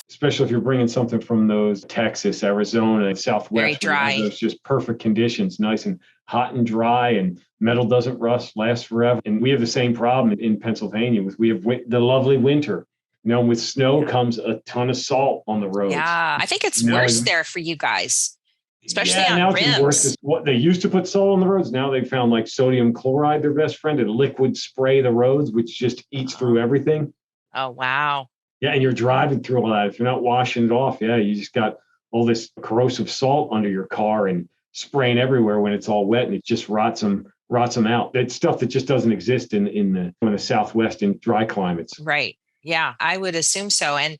[SPEAKER 2] Especially if you're bringing something from those Texas, Arizona, Southwest.
[SPEAKER 1] Very dry.
[SPEAKER 2] Those just perfect conditions, nice and hot and dry, and metal doesn't rust, lasts forever. And we have the same problem in Pennsylvania. We have the lovely winter. With snow comes a ton of salt on the roads.
[SPEAKER 1] Yeah, I think it's worse there for you guys, especially on
[SPEAKER 2] now
[SPEAKER 1] rims.
[SPEAKER 2] It's worse. What they used to put salt on the roads. Now they've found like sodium chloride, their best friend, and liquid spray the roads, which just eats through everything.
[SPEAKER 1] Oh, wow.
[SPEAKER 2] Yeah, and you're driving through all that. If you're not washing it off, you just got all this corrosive salt under your car and spraying everywhere when it's all wet, and it just rots them out. That's stuff that just doesn't exist in the Southwest in dry climates.
[SPEAKER 1] Right. Yeah, I would assume so. And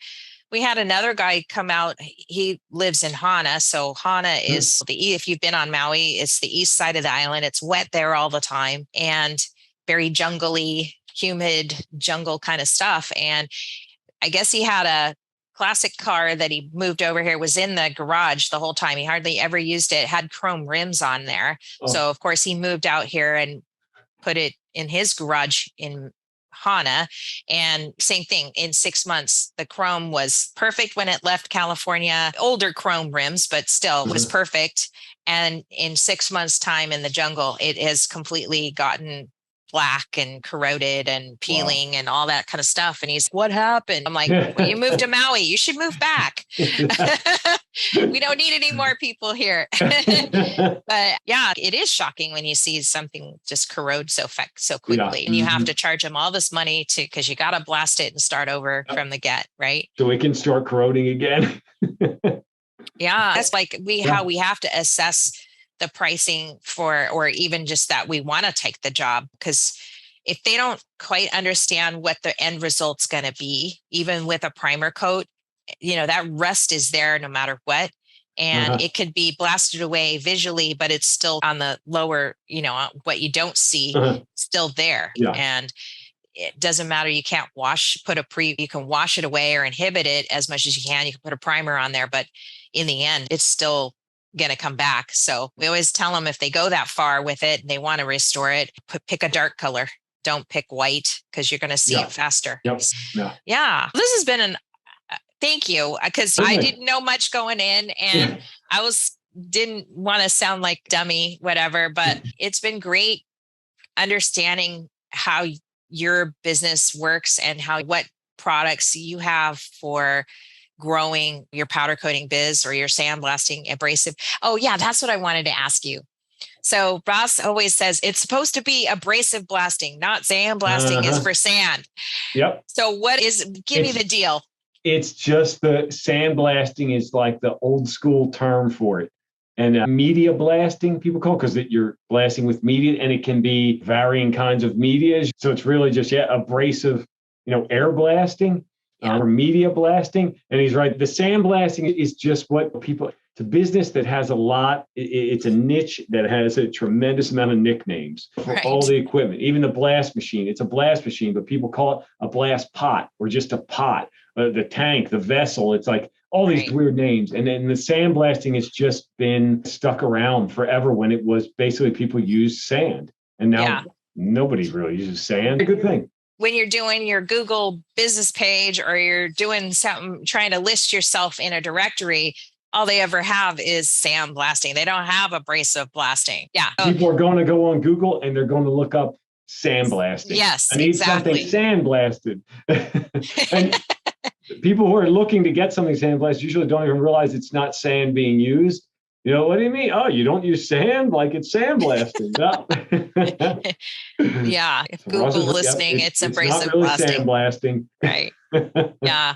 [SPEAKER 1] we had another guy come out. He lives in Hana. So Hana is if you've been on Maui, it's the east side of the island. It's wet there all the time and very jungly, humid jungle kind of stuff. And I guess he had a classic car that he moved over here, was in the garage the whole time. He hardly ever used it, had chrome rims on there. Oh. So of course he moved out here and put it in his garage in Hana, and same thing. In 6 months, the chrome was perfect when it left California. Older chrome rims, but still was perfect. And in 6 months' time in the jungle, it has completely gotten black and corroded and peeling and all that kind of stuff. And he's, what happened? I'm like, well, you moved to Maui. You should move back. We don't need any more people here. But yeah, it is shocking when you see something just corrode so quickly. And you have to charge them all this money because you got to blast it and start over from the get, right?
[SPEAKER 2] So it can start corroding again.
[SPEAKER 1] Yeah. That's like how we have to assess the pricing for, or even just that we want to take the job, because if they don't quite understand what the end result's going to be, even with a primer coat, that rust is there no matter what. And it could be blasted away visually, but it's still on the lower, what you don't see, still there. Yeah. And it doesn't matter. You can't you can wash it away or inhibit it as much as you can. You can put a primer on there, but in the end, it's still going to come back. So we always tell them if they go that far with it and they want to restore it, pick a dark color. Don't pick white because you're going to see it faster. Yep. Yeah. This has been thank you, because I didn't know much going in, and I didn't want to sound like dummy, whatever, but it's been great understanding how your business works and what products you have for growing your powder coating biz or your sandblasting abrasive. Oh yeah, that's what I wanted to ask you. So Ross always says it's supposed to be abrasive blasting, not sandblasting is for sand. Yep. So give me the deal.
[SPEAKER 2] It's just the sandblasting is like the old school term for it. And media blasting, people call it, because you're blasting with media, and it can be varying kinds of media. So it's really just, abrasive, air blasting. Or media blasting. And he's right. The sandblasting is just what people, it's a business that has a lot. It's a niche that has a tremendous amount of nicknames for all the equipment, even the blast machine. It's a blast machine, but people call it a blast pot or just a pot, the tank, the vessel. It's like all these weird names. And then the sandblasting has just been stuck around forever when it was basically people used sand. And now nobody really uses sand. It's a good thing.
[SPEAKER 1] When you're doing your Google business page or you're doing something, trying to list yourself in a directory, all they ever have is sandblasting. They don't have abrasive blasting. Yeah.
[SPEAKER 2] People are going to go on Google and they're going to look up sandblasting.
[SPEAKER 1] Yes,
[SPEAKER 2] I need something sandblasted. And people who are looking to get something sandblasted usually don't even realize it's not sand being used. What do you mean? Oh, you don't use sand? Like it's sandblasting. No.
[SPEAKER 1] Yeah. If Google listening, it's abrasive
[SPEAKER 2] not really
[SPEAKER 1] blasting.
[SPEAKER 2] Sandblasting.
[SPEAKER 1] Right. Yeah.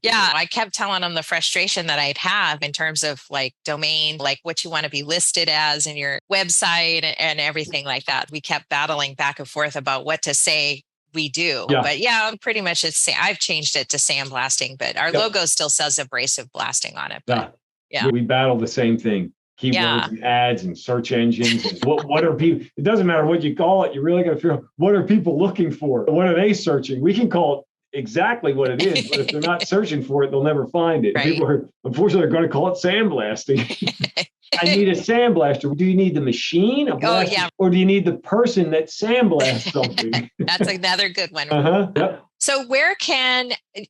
[SPEAKER 1] Yeah, I kept telling them the frustration that I'd have in terms of like domain, like what you want to be listed as in your website and everything like that. We kept battling back and forth about what to say we do.
[SPEAKER 2] Yeah.
[SPEAKER 1] But yeah, pretty much I've changed it to sandblasting, but our logo still says abrasive blasting on it. But yeah.
[SPEAKER 2] We battle the same thing. Keywords and ads and search engines. And what are people? It doesn't matter what you call it. You really got to figure out what are people looking for? What are they searching? We can call it exactly what it is, but if they're not searching for it, they'll never find it. Right. People are, unfortunately, are going to call it sandblasting. I need a sandblaster. Do you need the machine, or do you need the person that sandblasts something?
[SPEAKER 1] That's another good one.
[SPEAKER 2] Yep.
[SPEAKER 1] So do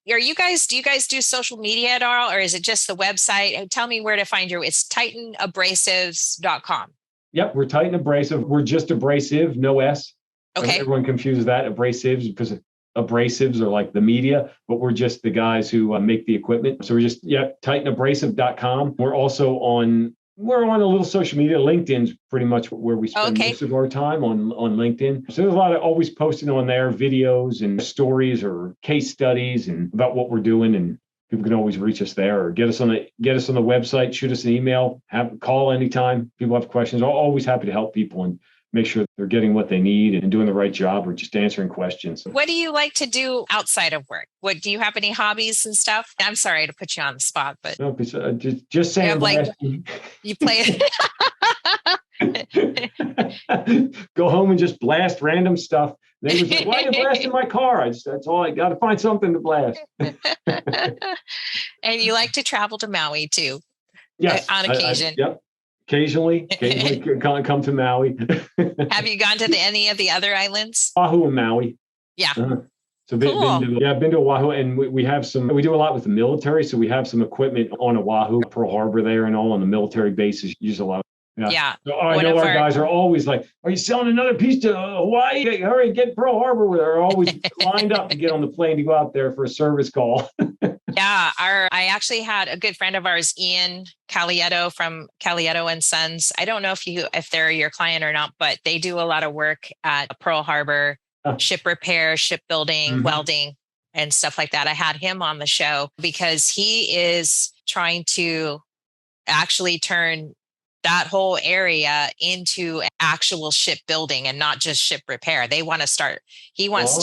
[SPEAKER 1] you guys do social media at all, or is it just the website? Tell me where to find it's titanabrasives.com.
[SPEAKER 2] Yep. We're Titan Abrasive. We're just abrasive, no S.
[SPEAKER 1] Okay.
[SPEAKER 2] Everyone confuses that abrasives because abrasives are like the media, but we're just the guys who make the equipment. So we're just, titanabrasive.com. We're on a little social media. LinkedIn's pretty much where we spend most of our time on LinkedIn. So there's a lot of always posting on there, videos and stories or case studies and about what we're doing. And people can always reach us there or get us on the website, shoot us an email, call anytime. People have questions. I'm always happy to help people and make sure they're getting what they need and doing the right job or just answering questions.
[SPEAKER 1] What do you like to do outside of work? Do you have any hobbies and stuff? I'm sorry to put you on the spot, but
[SPEAKER 2] no, just saying.
[SPEAKER 1] You play
[SPEAKER 2] it. Go home and just blast random stuff. They would say, "Why are you blasting my car?" That's all. I got to find something to blast.
[SPEAKER 1] And you like to travel to Maui too?
[SPEAKER 2] Yes,
[SPEAKER 1] on occasion.
[SPEAKER 2] Yep. Occasionally come to Maui.
[SPEAKER 1] Have you gone to any of the other islands?
[SPEAKER 2] Oahu and Maui.
[SPEAKER 1] Yeah.
[SPEAKER 2] So I've been to Oahu, and we do a lot with the military. So we have some equipment on Oahu, Pearl Harbor there, and all on the military bases. Use a lot.
[SPEAKER 1] Yeah.
[SPEAKER 2] So I know our guys are always like, "Are you selling another piece to Hawaii? Hurry, get Pearl Harbor." They're always lined up to get on the plane to go out there for a service call.
[SPEAKER 1] Yeah, I actually had a good friend of ours, Ian Calietto from Calietto and Sons. I don't know if they're your client or not, but they do a lot of work at Pearl Harbor, ship repair, shipbuilding, welding, and stuff like that. I had him on the show because he is trying to actually turn that whole area into actual shipbuilding and not just ship repair. He wants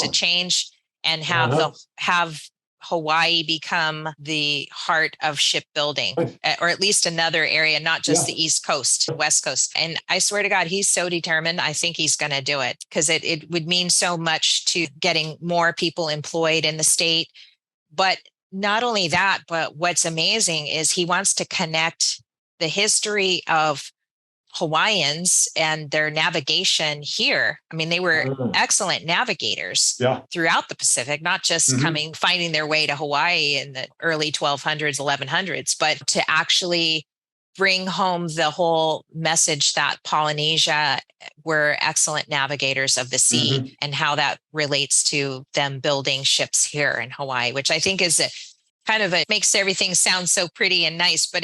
[SPEAKER 1] to change and have Hawaii become the heart of shipbuilding, or at least another area, not just the East Coast, West Coast. And I swear to God, he's so determined. I think he's going to do it because it would mean so much to getting more people employed in the state. But not only that, but what's amazing is he wants to connect the history of Hawaiians and their navigation here. I mean, they were excellent navigators throughout the Pacific, not just finding their way to Hawaii in the early 1200s, 1100s, but to actually bring home the whole message that Polynesia were excellent navigators of the sea and how that relates to them building ships here in Hawaii, which I think is it makes everything sound so pretty and nice, but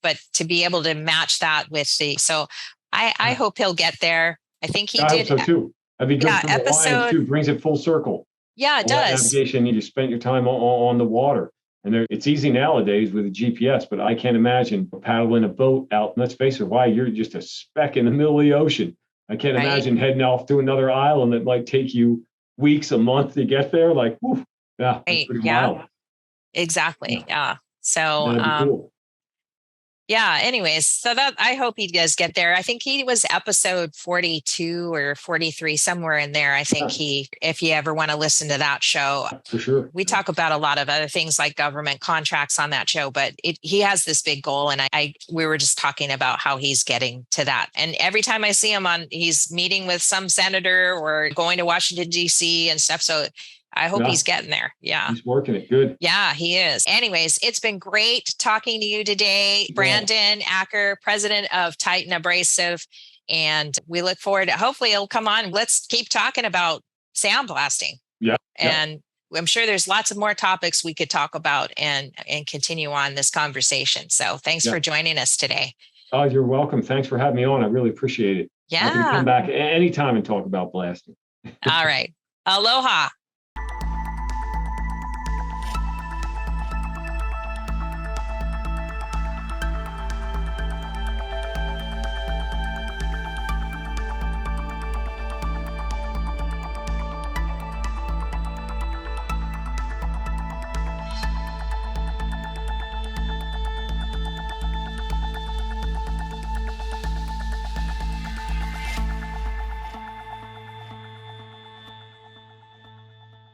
[SPEAKER 1] but to be able to match that with so I hope he'll get there. I think he did.
[SPEAKER 2] I hope so too. I mean, episode too brings it full circle.
[SPEAKER 1] Yeah, it does.
[SPEAKER 2] Navigation, you spent your time on the water, and it's easy nowadays with a GPS, but I can't imagine paddling a boat out. Let's face it, why you're just a speck in the middle of the ocean. I can't imagine heading off to another island that might take you weeks, a month to get there. Like, whew, that's pretty wild.
[SPEAKER 1] Exactly. Yeah. So, anyways, so that I hope he does get there. I think he was episode 42 or 43, somewhere in there. I think if you ever want to listen to that show,
[SPEAKER 2] for sure.
[SPEAKER 1] We talk about a lot of other things like government contracts on that show, but he has this big goal. And we were just talking about how he's getting to that. And every time I see him he's meeting with some senator or going to Washington, D.C. and stuff. So I hope he's getting there. Yeah.
[SPEAKER 2] He's working it good.
[SPEAKER 1] Yeah, he is. Anyways, it's been great talking to you today. Brandon Acker, president of Titan Abrasive. And we look forward to, hopefully he'll come on. Let's keep talking about sandblasting.
[SPEAKER 2] Yeah.
[SPEAKER 1] And I'm sure there's lots of more topics we could talk about and continue on this conversation. So thanks for joining us today.
[SPEAKER 2] Oh, you're welcome. Thanks for having me on. I really appreciate it.
[SPEAKER 1] Yeah.
[SPEAKER 2] I can come back anytime and talk about blasting.
[SPEAKER 1] All right. Aloha.